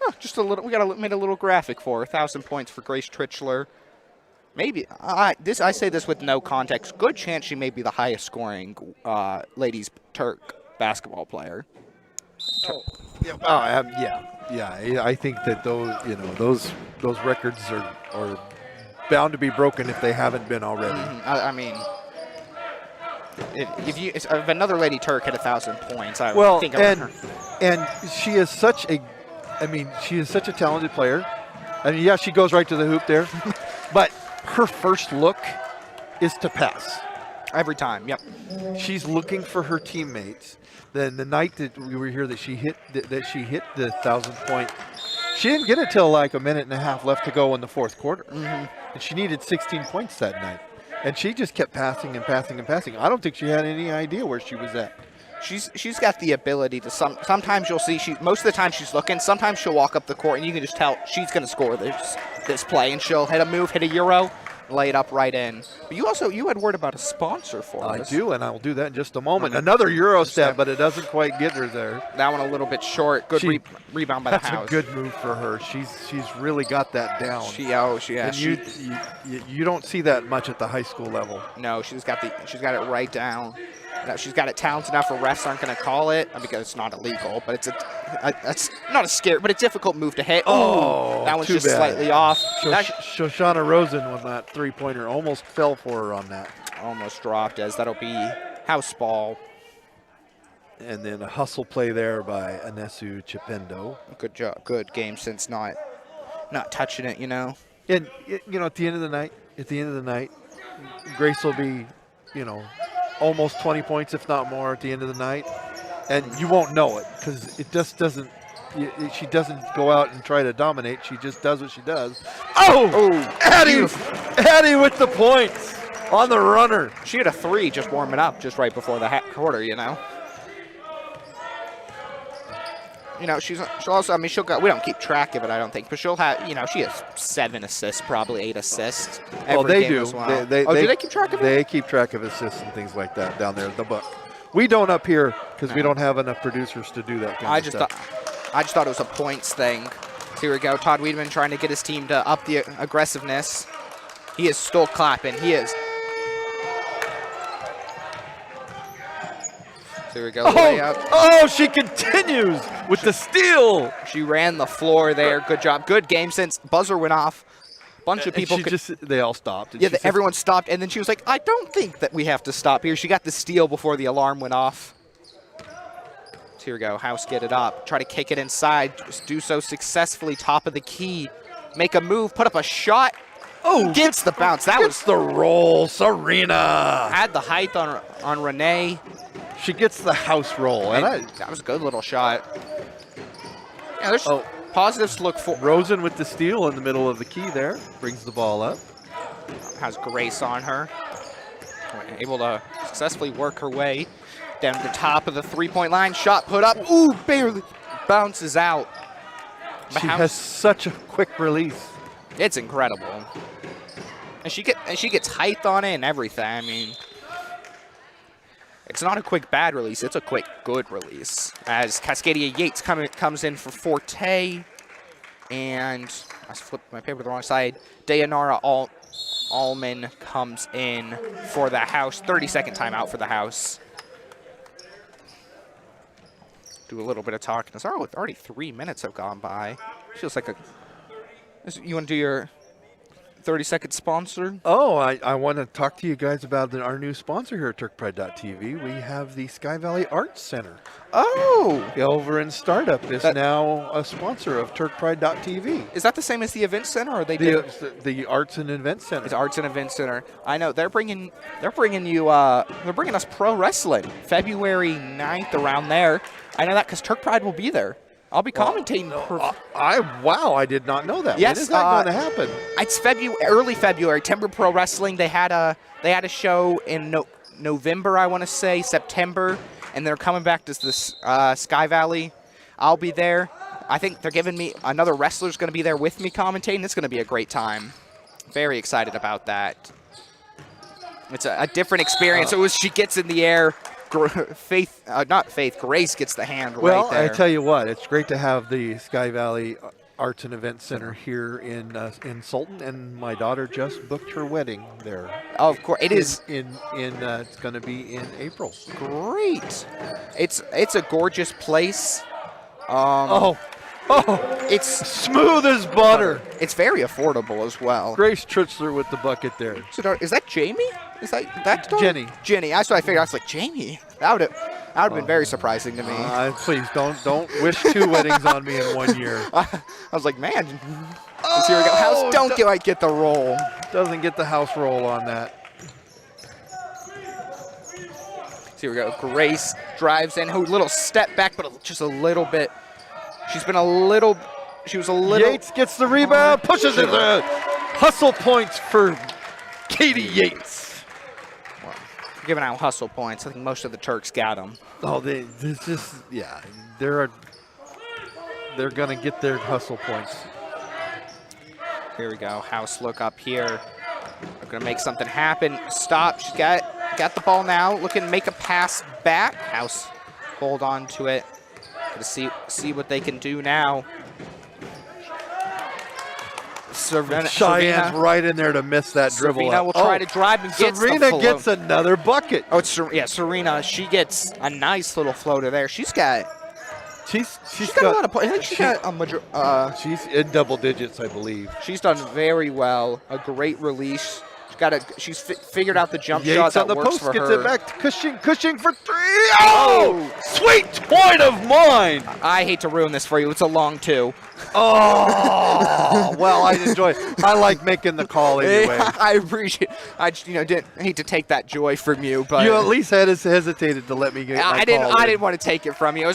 Oh, just a little. We made a little graphic for her. 1,000 points for Grace Trichler. Maybe I say this with no context. Good chance she may be the highest scoring ladies Turk basketball player. Yeah. I think that those records are bound to be broken if they haven't been already. I mean, if another lady Turk had 1,000 points, I well, would think of her. And she is such a talented player. I mean, yeah, she goes right to the hoop there, but her first look is to pass Every time. Yep. She's looking for her teammates. Then the night that we were here, that she hit the 1,000 point. She didn't get it till like a minute and a half left to go in the fourth quarter, and she needed 16 points that night. And she just kept passing and passing and passing. I don't think she had any idea where she was at. She's got the ability to sometimes you'll see most of the time she's looking. Sometimes she'll walk up the court and you can just tell she's going to score this play, and she'll hit a move, hit a euro, lay it up right in. But you had word about a sponsor for us. I do, and I'll do that in just a moment. Another euro step, but it doesn't quite get her there. That one a little bit short. Good rebound by the house. That's a good move for her. She's really got that down. And you don't see that much at the high school level. No, she's got it right down. No, she's got it talented enough where refs aren't going to call it because it's not illegal. But it's not a scary, but a difficult move to hit. Oh, that one's too just bad. slightly off. Shoshana Rosen on that three-pointer almost fell for her on that. Almost dropped, as that'll be house ball. And then a hustle play there by Anesu Chipendo. Good job, good game since not touching it, And at the end of the night, Grace will be, almost 20 points, if not more, at the end of the night, and you won't know it because it just doesn't. She doesn't go out and try to dominate. She just does what she does. Addie with the points on the runner. She had a three just warming up just right before the quarter. She'll also. We don't keep track of it, I don't think, but she'll have. She has 7 assists, probably 8 assists. They do. Well. Do they keep track of it? They keep track of assists and things like that down there in the book. We don't up here because we don't have enough producers to do that kind of stuff. I just thought it was a points thing. So here we go. Todd Wiedemann trying to get his team to up the aggressiveness. He is still clapping. He is. So here we go. She continues with the steal. She ran the floor there. Good job. Good game since buzzer went off. Bunch of people. They all stopped. Yeah, everyone stopped, and then she was like, "I don't think that we have to stop here." She got the steal before the alarm went off. So here we go. House, get it up. Try to kick it inside. Just do so successfully. Top of the key. Make a move. Put up a shot. Gets the bounce. That was the roll. Serena had the height on Renee. She gets the house roll, and that was a good little shot. Yeah, there's positives to look for. Rosen with the steal in the middle of the key there. Brings the ball up. Has Grace on her. Able to successfully work her way down to the top of the three-point line. Shot put up. Barely bounces out. She has such a quick release. It's incredible. And she gets height on it and everything. I mean, it's not a quick bad release. It's a quick good release. As Cascadia Yates comes in for Forte. And I flipped my paper to the wrong side. Dayanara Allman comes in for the house. 30-second timeout for the house. Do a little bit of talking. Already 3 minutes have gone by. Feels like you want to do your 30-second sponsor? I want to talk to you guys about our new sponsor here at TurkPride.tv. We have the Sky Valley Arts Center. Over in Startup is now a sponsor of TurkPride.tv. Is that the same as the Event Center, or are they the Arts and Event Center? It's Arts and Event Center. I know they're bringing us pro wrestling February 9th around there. I know that because Turk Pride will be there. I'll be commentating. Wow, I did not know that. Yes, when is that going to happen? It's early February. Timber Pro Wrestling. They had a show in November, I want to say, September, and they're coming back to this Sky Valley. I'll be there. I think they're giving me another wrestler's going to be there with me commentating. It's going to be a great time. Very excited about that. It's a different experience. She gets in the air. Grace gets the hand right there. Well, I tell you what, it's great to have the Sky Valley Arts and Events Center here in Sultan, and my daughter just booked her wedding there. Oh, of course, it is. It's going to be in April. Great. It's a gorgeous place. It's smooth as butter. It's very affordable as well. Grace Tritzler with the bucket there. Is that Jamie? Is that Jenny? Jenny. That's what I figured. I was like, Jamie. That would have been very surprising to me. Please don't wish 2 weddings on me in 1 year. I was like, man. Here we go. House don't get the roll. Doesn't get the house roll on that. So here we go. Grace drives in. Little step back, but just a little bit. She was a little. Yates gets the rebound, pushes it in. Hustle points for Katie Yates. Well, giving out hustle points. I think most of the Turks got them. Oh, they're gonna get their hustle points. Here we go. House look up here. They're gonna make something happen. Stop. She's got the ball now. Looking to make a pass back. House hold on to it. Gonna see what they can do now. Cheyenne's right in there to miss that dribble. Serena will try to drive and gets Serena gets another bucket. Oh, Serena. She gets a nice little floater there. She's got a lot of points. I think she's in double digits, I believe. She's done very well. A great release. She's figured out the jump Yates shot that on the works post, for gets her. it back to Cushing for 3. Oh, sweet point of mine. I hate to ruin this for you. It's a long 2. Oh, well, I enjoy it. I like making the call anyway. I appreciate it. I didn't hate to take that joy from you, but you at least hesitated to let me get my call I didn't want to take it from you.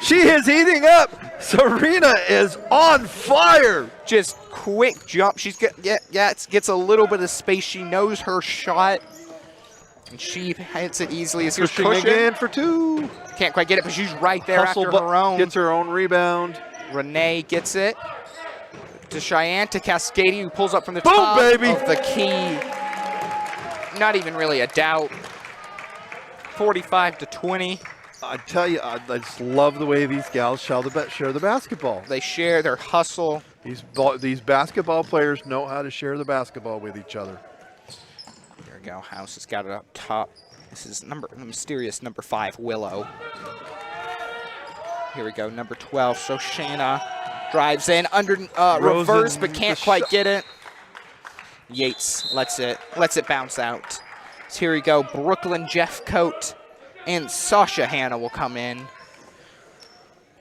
She is heating up. Serena is on fire. Just quick jump. Gets a little bit of space. She knows her shot. And she hits it easily. As Cushing again for 2. Can't quite get it, but she's right there Hustle, after her own. Gets her own rebound. Renee gets it. To Cheyenne, to Cascady, who pulls up from the Boom, top baby. of the key. Not even really a doubt. 45-20. I tell you, I just love the way these gals share the basketball. They share their hustle. These basketball players know how to share the basketball with each other. There we go. House has got it up top. This is mysterious number 5, Willow. Here we go, number 12. So Shayna drives in under reverse, but can't quite get it. Yates lets it bounce out. So here we go. Brooklyn Jeffcoat and Sasha Hanna will come in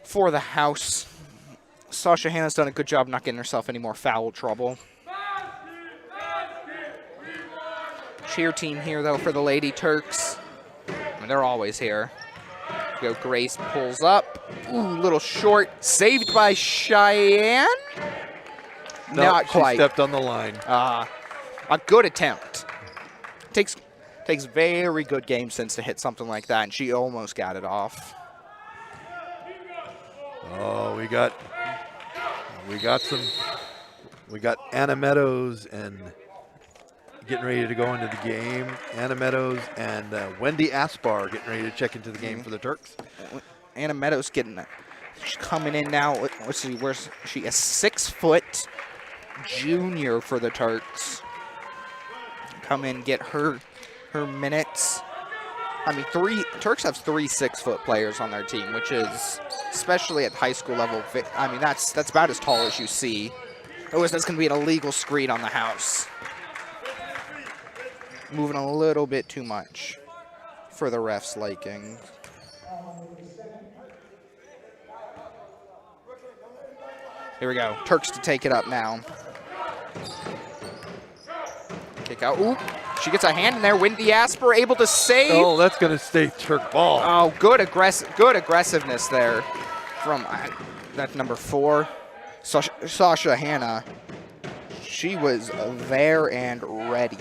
for the House. Sasha Hanna's done a good job not getting herself any more foul trouble. Cheer team here, though, for the Lady Turks. I mean, they're always here. Go Grace pulls up. Ooh, little short. Saved by Cheyenne? No, Not quite. She stepped on the line. A good attempt. Takes very good game sense to hit something like that, and she almost got it off. Oh, we got Anna Meadows and getting ready to go into the game. Anna Meadows and Wendy Aspar getting ready to check into the game for the Turks. Anna Meadows she's coming in now. Let's see, where's she? A 6-foot junior for the Turks. Come in, get her minutes. I mean, Turks have 3 6-foot players on their team, which is, especially at high school level, I mean, that's about as tall as you see. Otherwise, that's going to be an illegal screen on the House. Moving a little bit too much for the ref's liking. Here we go. Turks to take it up now. Kick out. Ooh, she gets a hand in there. Wendy Asper able to save. Oh, that's going to stay Turk ball. Oh, good aggressiveness there. from that's number 4, Sasha Hanna. She was there and ready.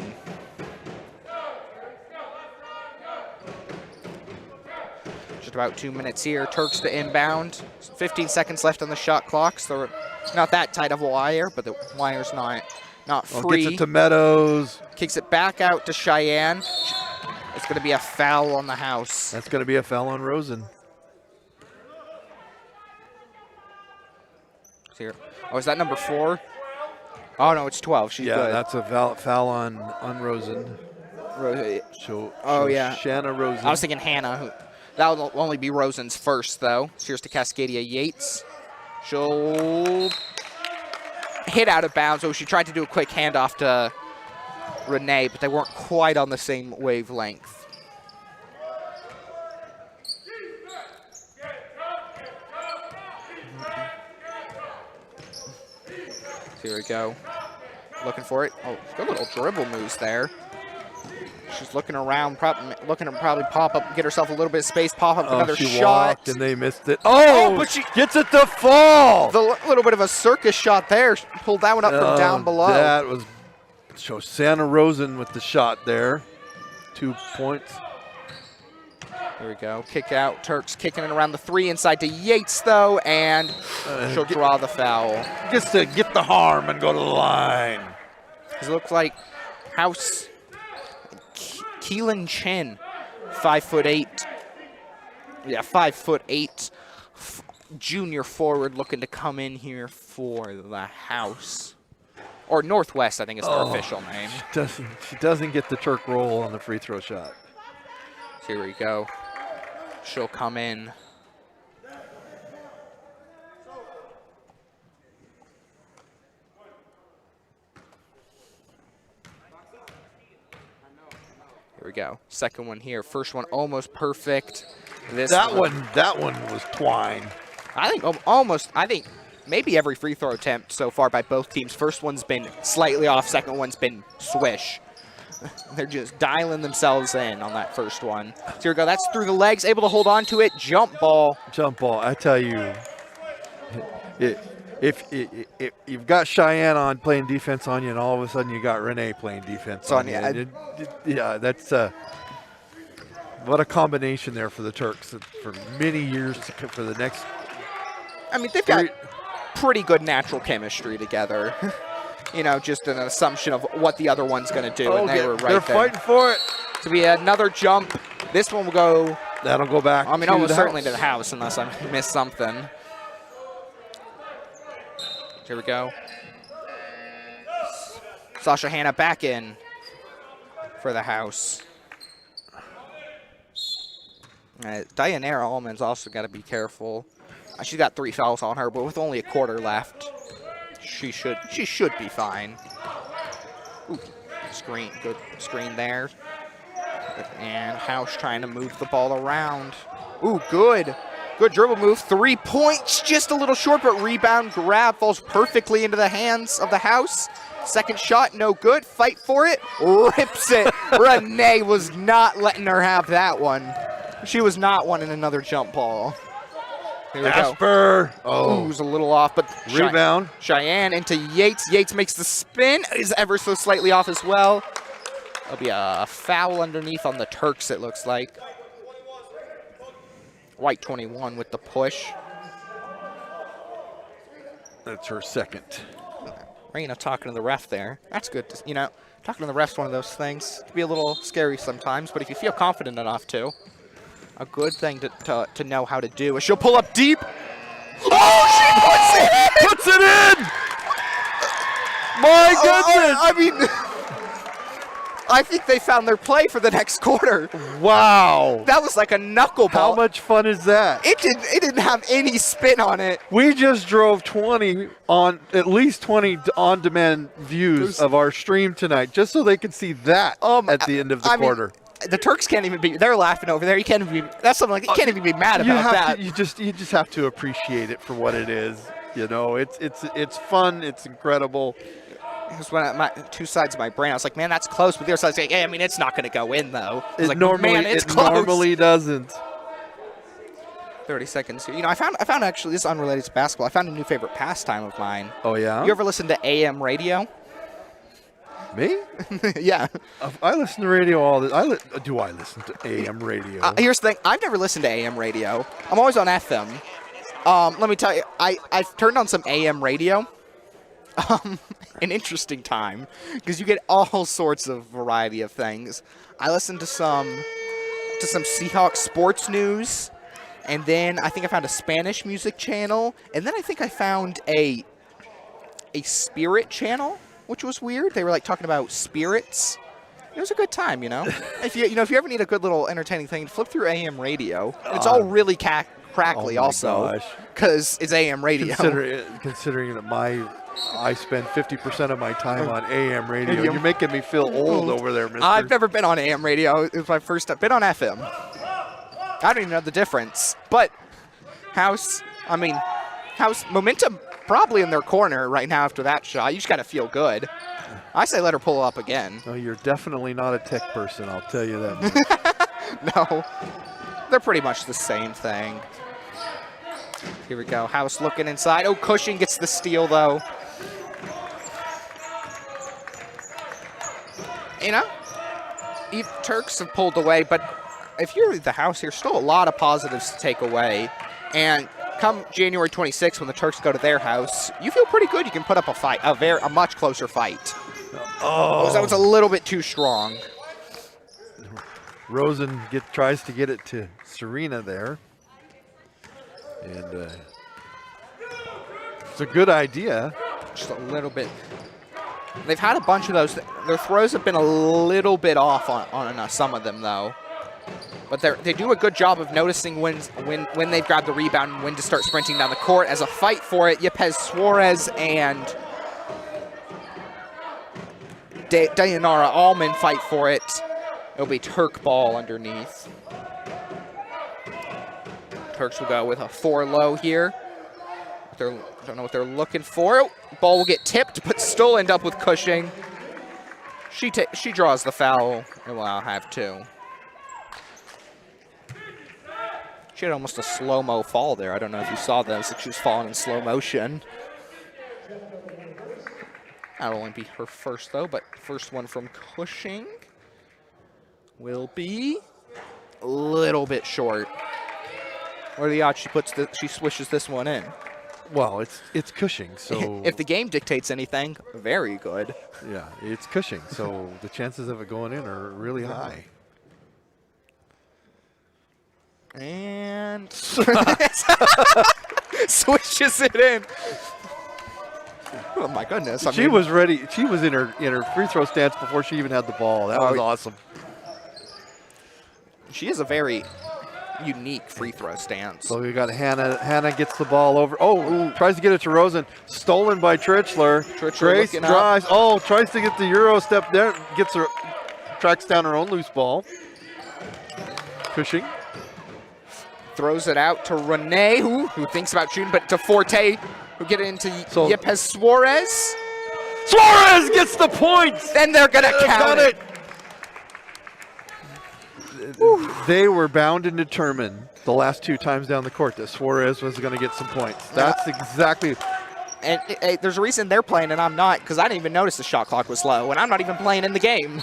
Just about 2 minutes here. Turks to inbound. 15 seconds left on the shot clock. So not that tight of a wire, but the wire's not free. Gets it to Meadows. Kicks it back out to Cheyenne. It's going to be a foul on the house. That's going to be a foul on Rosen. Here. Oh, is that number 4? Oh, no, it's 12. She's good. That's a foul on Rosen. Yeah. Shanna Rosen. I was thinking Hannah. That will only be Rosen's first, though. Here's to Cascadia Yates. She'll hit out of bounds. Oh, she tried to do a quick handoff to Renee, but they weren't quite on the same wavelength. Here we go. Looking for it. Oh, good little dribble moves there. She's looking around, looking to probably pop up, get herself a little bit of space, pop up another she shot. Walked and they missed it. Oh, but she gets it to fall. The little bit of a circus shot there. She pulled that one up from down below. That was Shanna Rosen with the shot there. 2 points. There we go. Kick out. Turks kicking it around the 3 inside to Yates, though, and she'll draw the foul. Just to get the harm and go to the line. It looks like House Keelan Chin, 5'8". Yeah, 5'8". Junior forward looking to come in here for the House. Or Northwest, I think is their official name. She doesn't get the Turk roll on the free throw shot. Here we go. She'll come in. Here we go. Second one here. First one almost perfect. That one was twine. I think almost. I think maybe every free throw attempt so far by both teams. First one's been slightly off. Second one's been swish. They're just dialing themselves in on that first one. So here we go. That's through the legs. Able to hold on to it. Jump ball. Jump ball. I tell you, if you've got Cheyenne on playing defense on you, and all of a sudden you got Renee playing defense on you. Yeah, that's what a combination there for the Turks for many years for the next. I mean, they've got pretty good natural chemistry together. You know, just an assumption of what the other one's going to do, and they were right there. They're fighting for it. To be another jump. This one will go. That'll go back. I mean, almost certainly to the house, unless I missed something. Here we go. Sasha Hanna back in for the House. Dianera Allman's also got to be careful. She's got 3 fouls on her, but with only a quarter left, she should be fine. Ooh, good screen there. And House trying to move the ball around. Ooh, good dribble move. 3 points, just a little short, but rebound grab falls perfectly into the hands of the House. Second shot, no good. Fight for it, rips it. Renee was not letting her have that one. She was not wanting another jump ball. Here we Asper. Go. Oh, it was a little off, but rebound. Cheyenne into Yates. Yates makes the spin. Is ever so slightly off as well. There'll be a foul underneath on the Turks, it looks like. White 21 with the push. That's her second. Raina talking to the ref there. That's good. You know, talking to the ref's one of those things. It can be a little scary sometimes, but if you feel confident enough to, a good thing to know how to do. She'll pull up deep. Oh, she puts it in! Puts it in! My goodness! I mean, I think they found their play for the next quarter. Wow. That was like a knuckleball. How much fun is that? It didn't have any spin on it. We just drove at least 20 on-demand views of our stream tonight, just so they could see that at the end of the quarter. Mean, the Turks can't even be. They're laughing over there. You can't even be. That's something like you can't even be mad about that. You just have to appreciate it for what it is. You know, it's fun. It's incredible. Because when two sides of my brain, I was like, man, that's close. But the other side's like, hey, I mean, it's not going to go in though. It like, normally man, it's close. normally doesn't. 30 seconds here. You know, I found actually, this is unrelated to basketball. I found a new favorite pastime of mine. Oh, yeah? You ever listen to AM radio? Me? Yeah. I listen to radio all the. Do I listen to AM radio? Here's the thing. I've never listened to AM radio. I'm always on FM. Let me tell you, I've turned on some AM radio. An interesting time because you get all sorts of variety of things. I listened to some Seahawks sports news, and then I think I found a Spanish music channel, and then I think I found a spirit channel, which was weird. They were like talking about spirits. It was a good time, you know. If you ever need a good little entertaining thing, flip through AM radio. It's all really crackly also because it's AM radio. Considering that I spend 50% of my time on AM radio. You're making me feel old over there, mister. I've never been on AM radio. It was my first time. Been on FM. I don't even know the difference. But House, momentum probably in their corner right now after that shot. You just got to feel good. I say let her pull up again. No, you're definitely not a tech person, I'll tell you that much. No. They're pretty much the same thing. Here we go. House looking inside. Oh, Cushing gets the steal, though. You know, Turks have pulled away, but if you're the House here, still a lot of positives to take away. And come January 26th, when the Turks go to their house, you feel pretty good. You can put up a much closer fight. Oh, that was a little bit too strong. Rosen tries to get it to Serena there. And it's a good idea. Just a little bit. They've had a bunch of those. Their throws have been a little bit off on some of them, though. But they do a good job of noticing when they've grabbed the rebound and when to start sprinting down the court. As a fight for it, Yepes Suarez and Dayanara Allman fight for it. It'll be Turk ball underneath. Turks will go with a 4 low here. Don't know what they're looking for. Ball will get tipped, but still end up with Cushing. She draws the foul, and will now have 2. She had almost a slow-mo fall there. I don't know if you saw that. It was like she was falling in slow motion. That'll only be her first, though, but first one from Cushing will be a little bit short. What are the odds she swishes this one in? Well, it's Cushing, so if the game dictates anything, very good. Yeah, it's Cushing, so the chances of it going in are really high. And swishes it in. Oh my goodness! She was ready. She was in her free throw stance before she even had the ball. That was awesome. She is a very unique free throw stance. So we got Hannah. Hannah gets the ball over. Oh, tries to get it to Rosen. Stolen by Trichler. Grace drives. Oh, tries to get the Euro step there. Tracks down her own loose ball. Cushing. Throws it out to Renee, who thinks about shooting, but to Forte, who get it into Yepes Suarez. Suarez gets the points! Then they're going to count it. They were bound and determined the last 2 times down the court that Suarez was going to get some points. That's exactly. And there's a reason they're playing and I'm not, because I didn't even notice the shot clock was low, and I'm not even playing in the game.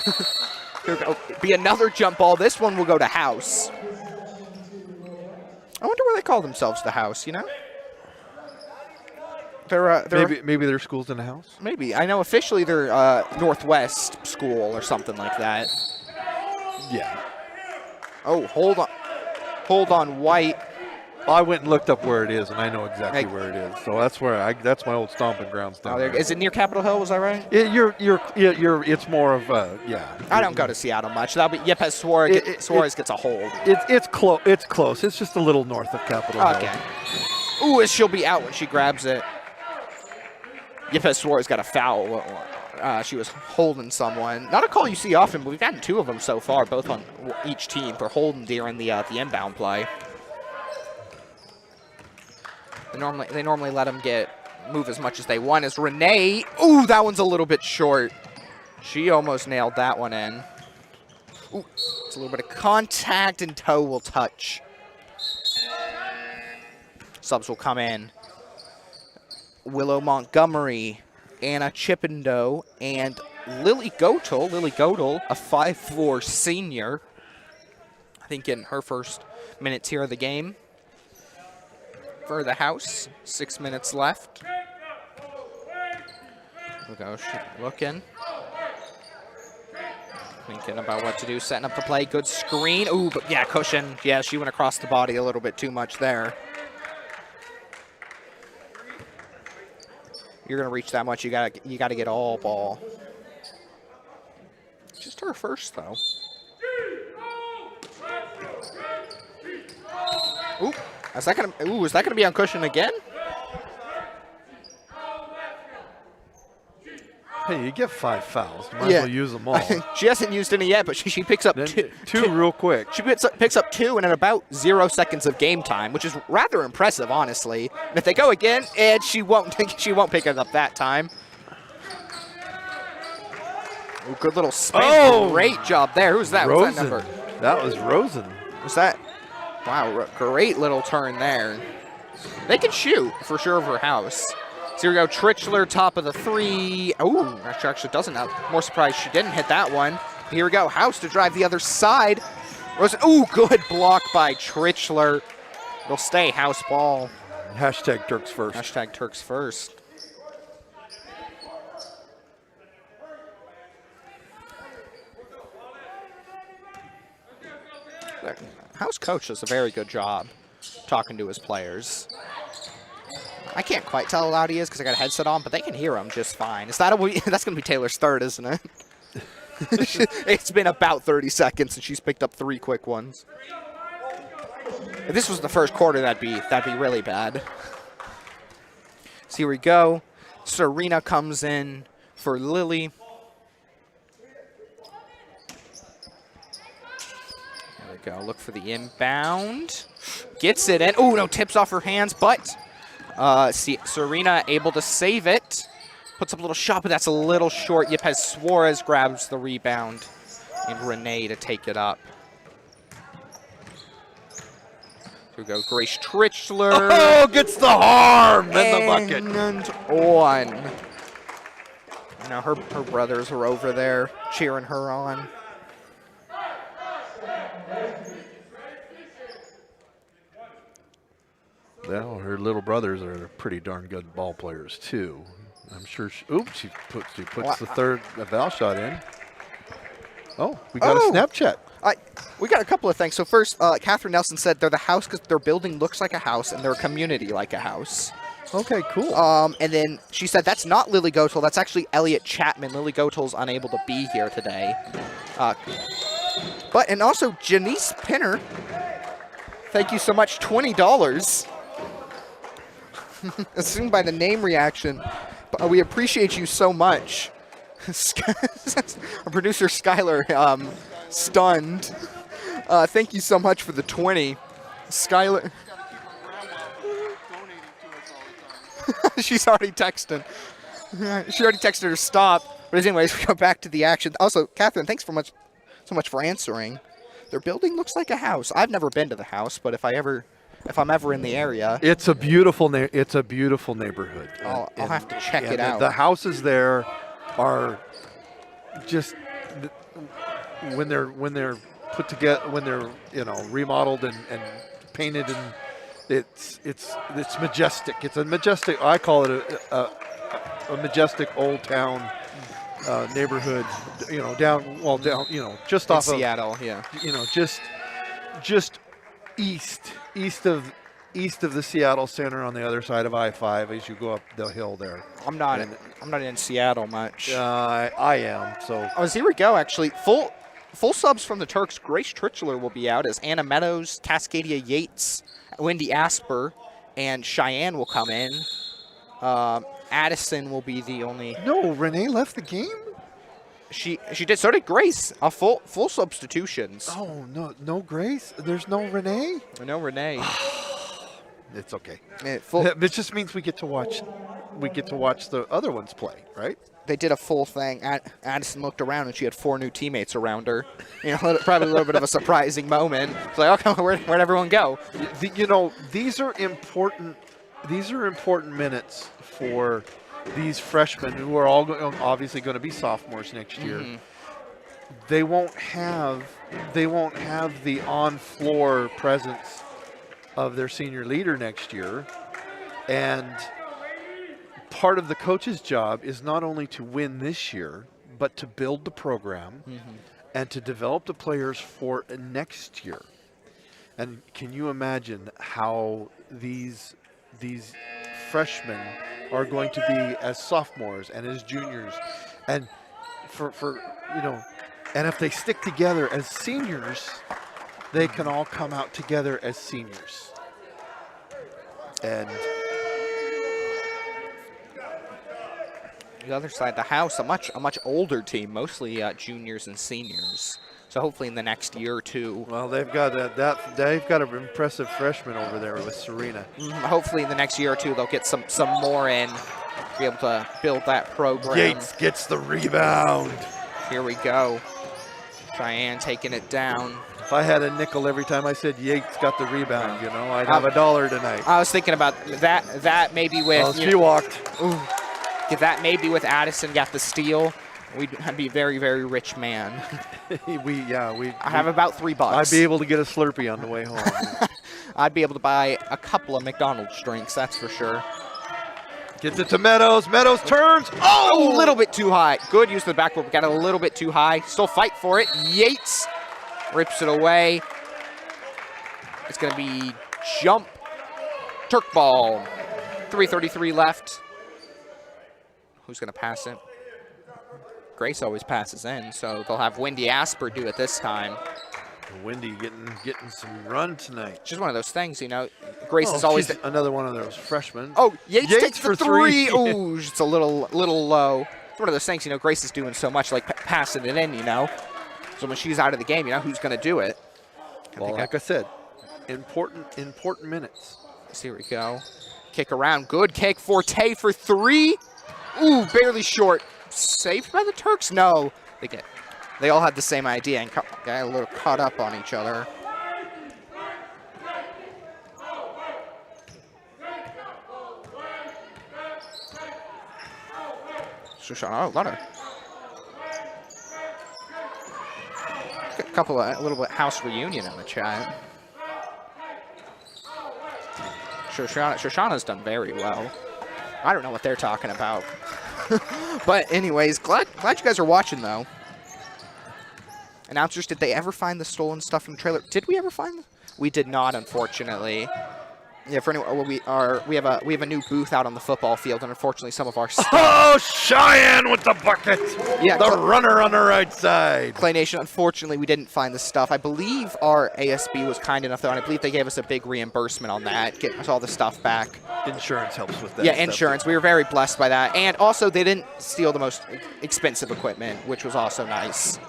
There'll be another jump ball. This one will go to House. I wonder where they call themselves, the House, you know? Maybe their school's in the house? Maybe. I know officially they're Northwest School or something like that. Yeah. Oh, hold on. Hold on, White. I went and looked up where it is, and I know exactly where it is. So that's my old stomping grounds down there. Is it near Capitol Hill? Was I right? It's more of yeah. I don't go to Seattle much. That'll be Yepes Suarez gets a hold. It's close. It's close. It's just a little north of Capitol Hill. Okay. Ooh, she'll be out when she grabs it. Yepes Suarez got a foul. She was holding someone. Not a call you see often, but we've gotten 2 of them so far, both on each team for holding during the inbound play. They normally let them move as much as they want. As Renee, ooh, that one's a little bit short. She almost nailed that one in. Ooh, it's a little bit of contact and toe will touch. subs will come in. Willow Montgomery, Anna Chippendo, and Lily Gotel. Lily Gotel, a 5'4" senior. I think getting her first minutes here of the game. For the house, 6 minutes left. We go, looking. Thinking about what to do, setting up the play. Good screen. Ooh, but yeah, cushion. Yeah, she went across the body a little bit too much there. You're gonna reach that much, you gotta get all ball. Just her first though. Ooh, is that gonna be on cushion again? Hey, you get 5 fouls. You might as well use them all. She hasn't used any yet, but she picks up two real quick. She picks up 2 in about 0 seconds of game time, which is rather impressive, honestly. And if they go again, and she won't pick it up that time. Ooh, good little spin. Oh! Great job there. Who's that? Rosen. What's that number? That was Rosen. Was that? Wow, great little turn there. They can shoot for sure over house. So here we go, Tritchler, top of the 3. Ooh, she actually doesn't have. More surprised she didn't hit that one. Here we go, House to drive the other side. Rosen, ooh, good block by Tritchler. It'll stay House ball. Hashtag Turks first. Hashtag Turks first. House coach does a very good job talking to his players. I can't quite tell how loud he is because I got a headset on, but they can hear him just fine. That's going to be Taylor's third, isn't it? It's been about 30 seconds, and she's picked up 3 quick ones. If this was the first quarter, that'd be really bad. So here we go. Serena comes in for Lily. There we go. Look for the inbound. Gets it in. Oh, no, tips off her hands, but Serena able to save it. Puts up a little shot, but that's a little short. Yepes Suarez grabs the rebound, and Renee to take it up. Here we go, Grace Tritchler. Oh, gets the harm in the bucket. And on. Now her brothers are over there cheering her on. Well, her little brothers are pretty darn good ball players too. I'm sure. She puts the third foul shot in. Oh, we got a Snapchat. We got a couple of things. So first, Catherine Nelson said they're the house because their building looks like a house and they're a community like a house. Okay, cool. And then she said that's not Lily Gotel. That's actually Elliot Chapman. Lily Gotel's unable to be here today. And also Janice Pinner. Thank you so much. $20. Assumed by the name reaction. But we appreciate you so much. Our producer Skylar stunned. Thank you so much for the 20. Skylar. She's already texting. She already texted her to stop. But anyways, we go back to the action. Also, Catherine, thanks so much for answering. Their building looks like a house. I've never been to the house, but if I'm ever in the area, it's a beautiful neighborhood. I'll have to check it out. The houses there are just when they're put together, when they're remodeled and painted, and it's majestic. It's a majestic. I call it a majestic old town neighborhood. Down just off Seattle. Of Seattle. Just east of the Seattle Center on the other side of I-5 as you go up the hill there. I'm not in Seattle much. I am. So here we go. Actually, full subs from the Turks. Grace Tritchler will be out as Anna Meadows, Cascadia Yates, Wendy Asper, and Cheyenne will come in. Addison will be the only. No, Renee left the game. She did. So did Grace. Full substitutions. Oh no Grace. There's no Renee. No Renee. It's okay. It just means we get to watch the other ones play, right? they did a full thing. Addison looked around and she had 4 new teammates around her. Probably a little bit of a surprising moment. It's like, okay, where'd everyone go? These are important. These are important minutes for these freshmen who are all obviously going to be sophomores next year. They won't have the on-floor presence of their senior leader next year, and part of the coach's job is not only to win this year, but to build the program and to develop the players for next year. And can you imagine how these freshmen are going to be as sophomores and as juniors, and and if they stick together as seniors, they can all come out together as seniors. And the other side, the house, a much older team, mostly juniors and seniors. So hopefully in the next year or two. Well, they've got they've got an impressive freshman over there with Serena. Hopefully in the next year or two they'll get some more in, be able to build that program. Yates gets the rebound. Here we go. Cheyenne taking it down. If I had a nickel every time I said Yates got the rebound, I'd have $1 tonight. I was thinking about that maybe with. Oh, she walked. Ooh, if that maybe with Addison got the steal, we'd be a very, very rich man. I have about $3. I'd be able to get a Slurpee on the way home. I'd be able to buy a couple of McDonald's drinks, that's for sure. Gets it to Meadows. Meadows turns. Oh! A little bit too high. Good use of the backboard, but got a little bit too high. Still fight for it. Yates rips it away. It's going to be jump. Turk ball. 3:33 left. Who's going to pass it? Grace always passes in, so they'll have Wendy Asper do it this time. Wendy getting some run tonight. It's just one of those things, Grace is always another one of those freshmen. Oh, Yates takes for the 3. Ooh, it's a little low. It's one of those things, Grace is doing so much, like passing it in, So when she's out of the game, who's going to do it? Well, like I said, important minutes. Here we go. Kick around. Good kick. Forte for 3. Ooh, barely short. Saved by the Turks? No. They all had the same idea and got a little caught up on each other. Shoshana, a little bit house reunion in the chat. Shoshana's done very well. I don't know what they're talking about. But anyways, glad you guys are watching though. Announcers, did they ever find the stolen stuff from the trailer? Did we ever find them? We did not, unfortunately. Yeah, for anyone, we have a new booth out on the football field, and unfortunately, some of our stuff. Oh, Cheyenne with the bucket! Yeah, the runner on the right side. Clay Nation, unfortunately, we didn't find the stuff. I believe our ASB was kind enough, though, and I believe they gave us a big reimbursement on that, getting us all the stuff back. Insurance helps with that. Yeah, insurance. We were very blessed by that, and also they didn't steal the most expensive equipment, which was also nice.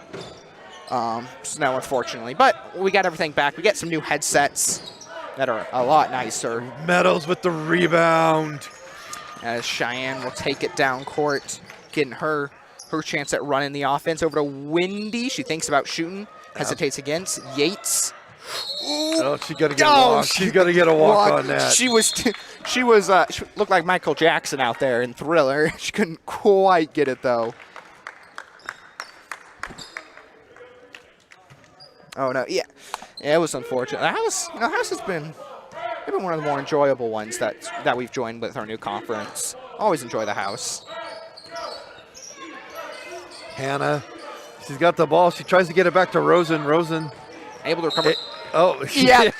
So no, unfortunately, but we got everything back. We get some new headsets that are a lot nicer. Meadows with the rebound. As Cheyenne will take it down court, getting her chance at running the offense over to Wendy. She thinks about shooting, hesitates against Yates. Ooh. Oh, she got to get a walk. She's got to get a walk on that. She looked like Michael Jackson out there in Thriller. She couldn't quite get it though. Oh no, yeah, it was unfortunate. The house has been one of the more enjoyable ones that we've joined with our new conference. Always enjoy the house. Hannah, she's got the ball. She tries to get it back to Rosen. Rosen able to recover. Yeah.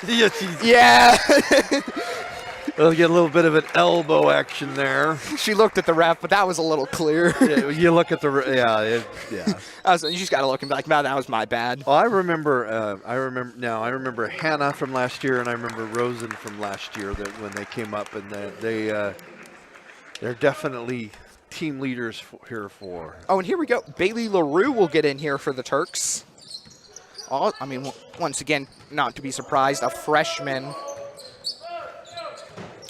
Yeah. We'll get a little bit of an elbow action there. She looked at the ref, but that was a little clear. Yeah, you look at the You just got to look and be like, man, that was my bad. Well, I remember Hannah from last year, and I remember Rosen from last year when they came up, and they're definitely team leaders here for. Oh, and here we go. Bailey LaRue will get in here for the Turks. Once again, not to be surprised, a freshman.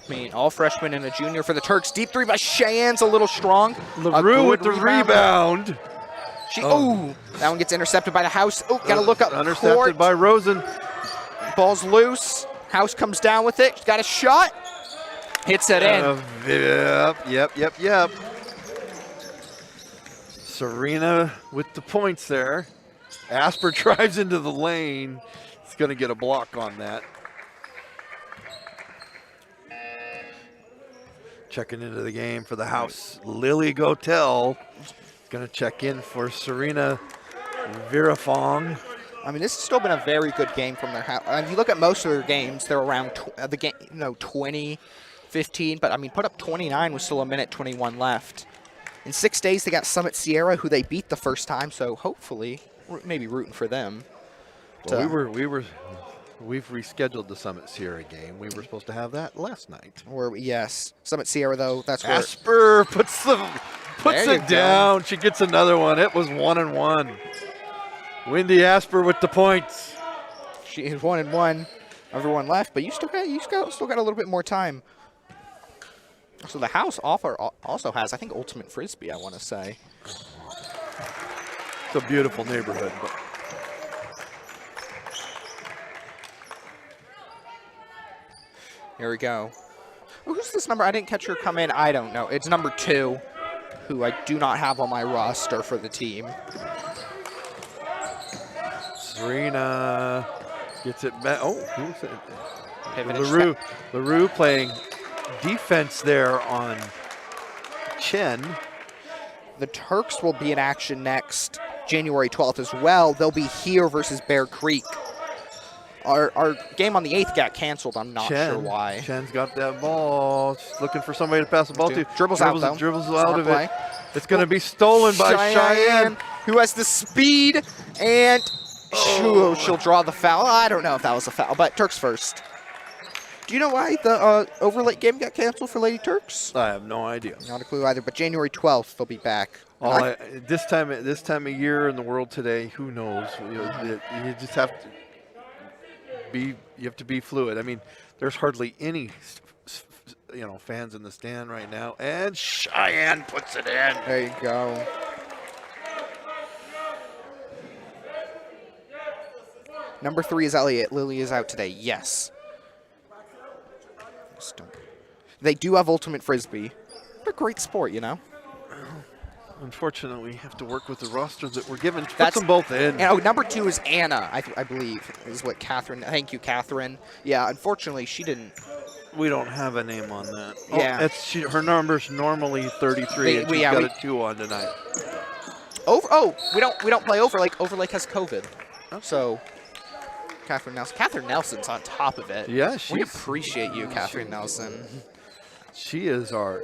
I mean, all freshmen and a junior for the Turks. Deep three by Cheyenne's a little strong. LaRue with the rebound. That one gets intercepted by the House. Oh, got to look up Intercepted court. by Rosen. Ball's loose. House comes down with it. Got a shot. Hits it in. Yep. Serena with the points there. Asper drives into the lane. He's going to get a block on that. Checking into the game for the House. Lily Gotel going to check in for Serena Virafong. I mean, this has still been a very good game from their house. If you look at most of their games, they're around 20, 15. But, I mean, put up 29 with still a minute 21 left. In 6 days, they got Summit Sierra, who they beat the first time. So, hopefully, we're maybe rooting for them. Well, we've rescheduled the Summit Sierra game. We were supposed to have that last night. Yes. Summit Sierra, though, that's where... Asper puts it down. She gets another one. It was 1-1. Wendy Asper with the points. She is 1-1. Everyone left, but you still got a little bit more time. So the House also has, I think, Ultimate Frisbee, I want to say. It's a beautiful neighborhood. But here we go. Who's this number? I didn't catch her come in. I don't know. It's number 2, who I do not have on my roster for the team. Serena gets it back. Oh, who's Pivot LaRue playing defense there on Chen. The Turks will be in action next January 12th as well. They'll be here versus Bear Creek. Our game on the 8th got canceled. I'm not sure why. Chen's got that ball. She's looking for somebody to pass the ball to. Dribbles out of it. It's going to be stolen by Cheyenne, who has the speed, and she'll draw the foul. I don't know if that was a foul, but Turks first. Do you know why the Overlake game got canceled for Lady Turks? I have no idea. Not a clue either, but January 12th they'll be back. This time of year in the world today, who knows? You just have to be fluid. I mean, there's hardly any fans in the stand right now, and Cheyenne puts it in. There you go. Number 3 is Elliott. Lily is out today. Yes. They do have Ultimate Frisbee. They're a great sport, you know. Unfortunately, we have to work with the roster that we're given. Put them both in. And, number 2 is Anna, I believe, is what Catherine. Thank you, Catherine. Yeah, unfortunately, she didn't. We don't have a name on that. Yeah. Her number's normally 33, and she's got a 2 on tonight. We don't play Overlake. Overlake has COVID. Okay. So, Catherine Nelson's on top of it. Yeah, we appreciate you, Catherine Nelson. She is our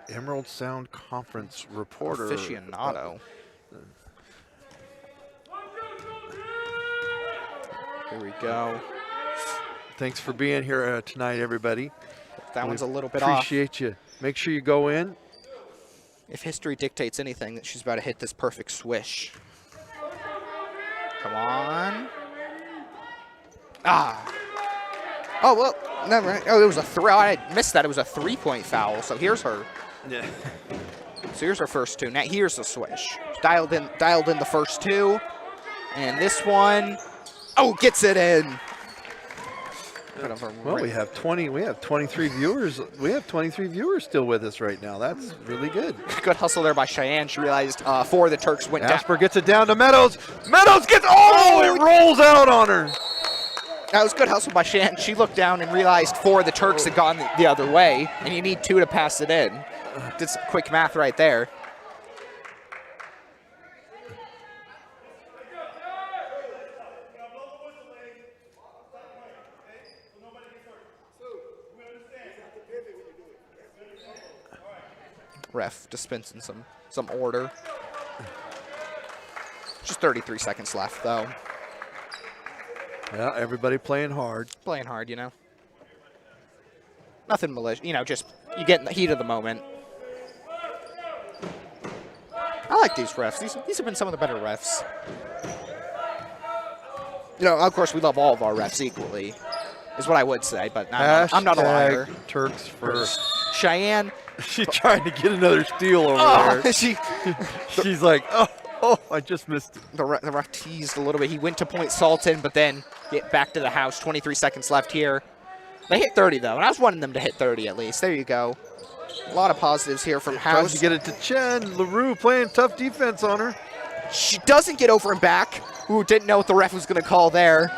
Emerald Sound Conference reporter. Aficionado. Here we go. Thanks for being here tonight, everybody. That one's a little bit off. Appreciate you. Make sure you go in. If history dictates anything, that she's about to hit this perfect swish. Come on. Oh, well, never mind. Oh, it was a throw. I missed that. It was a 3-point foul. So here's her. Yeah. So here's her first 2. Now here's the swish. Dialed in the first 2. And this one, gets it in. Well, we have 23 viewers. We have 23 viewers still with us right now. That's really good. Good hustle there by Cheyenne. She realized 4 of the Turks went down. Asper gets it down to Meadows. Meadows gets, it rolls out on her. That was good hustle by Cheyenne. She looked down and realized 4 of the Turks had gone the other way, and you need 2 to pass it in. Did some quick math right there. Ref dispensing some order. Just 33 seconds left, though. Yeah, everybody playing hard. Playing hard, you know. Nothing malicious. Just you get in the heat of the moment. I like these refs. These have been some of the better refs. Of course, we love all of our refs equally. is what I would say, but I'm not a liar. Hashtag Turks first. Cheyenne. She's trying to get another steal over Oh, there. She's like, oh, I just missed it. The ref teased a little bit. He went to point Sultan, but then get back to the house. 23 seconds left here. They hit 30, though, and I was wanting them to hit 30 at least. There you go. A lot of positives here from Trying House. to get it to Chen. LaRue playing tough defense on her. She doesn't get over and back. Ooh, didn't know what the ref was going to call there.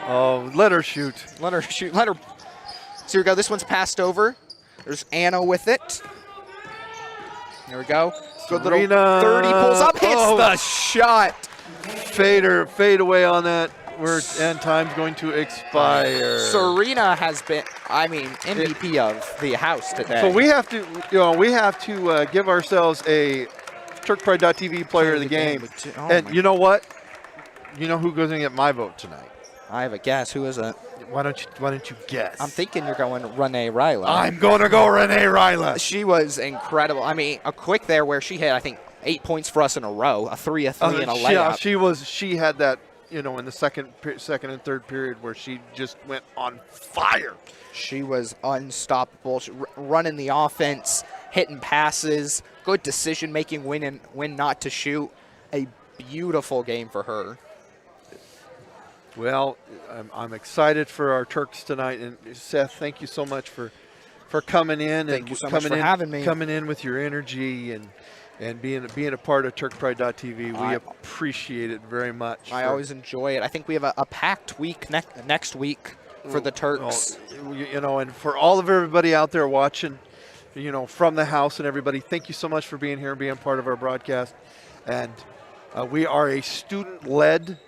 Oh, let her shoot. Let her shoot. Let her. So here we go. This one's passed over. There's Anna with it. There we go. Good little Serena. 30 pulls up, hits the shot. Fade away on that. And time's going to expire. Serena has been, MVP of the house today. So we have to, give ourselves a TurkPride.tv player of the game. And you know what? You know who goes going to get my vote tonight? I have a guess. Who is it? Why don't you guess? I'm thinking you're going Renee Ryla. I'm going to go Renee Ryla. She was incredible. I mean, a quick there where she hit, I think, 8 points for us in a row. A 3, a 3, and a layup. Yeah, she had that, in the second and third period where she just went on fire. She was unstoppable, running the offense, hitting passes, good decision-making, when not to shoot. A beautiful game for her. Well, I'm excited for our Turks tonight, and Seth, thank you so much for coming in. Thank you so much for having me. Coming in with your energy and being a part of TurkPride.tv. We appreciate it very much. I always enjoy it. I think we have a packed week next week for the Turks. Well, and for all of everybody out there watching, from the house and everybody, thank you so much for being here and being part of our broadcast. And we are a student-led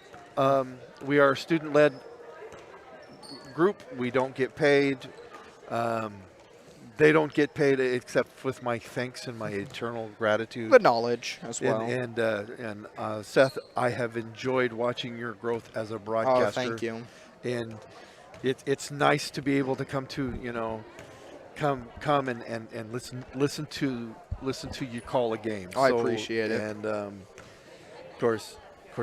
group. We don't get paid. They don't get paid except with my thanks and my eternal gratitude. Good knowledge as well. And Seth, I have enjoyed watching your growth as a broadcaster. Oh, thank you. And it's nice to be able to come and listen to you call a game. Oh, I appreciate it. And of course,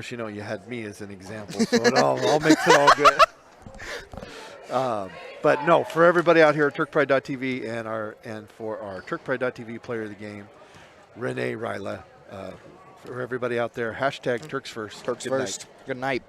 you had me as an example, so it all makes it all good. But no, for everybody out here at TurkPride.tv and for our TurkPride.tv player of the game, Renee Ryla. For everybody out there, hashtag Turks first. Turks first. Good night.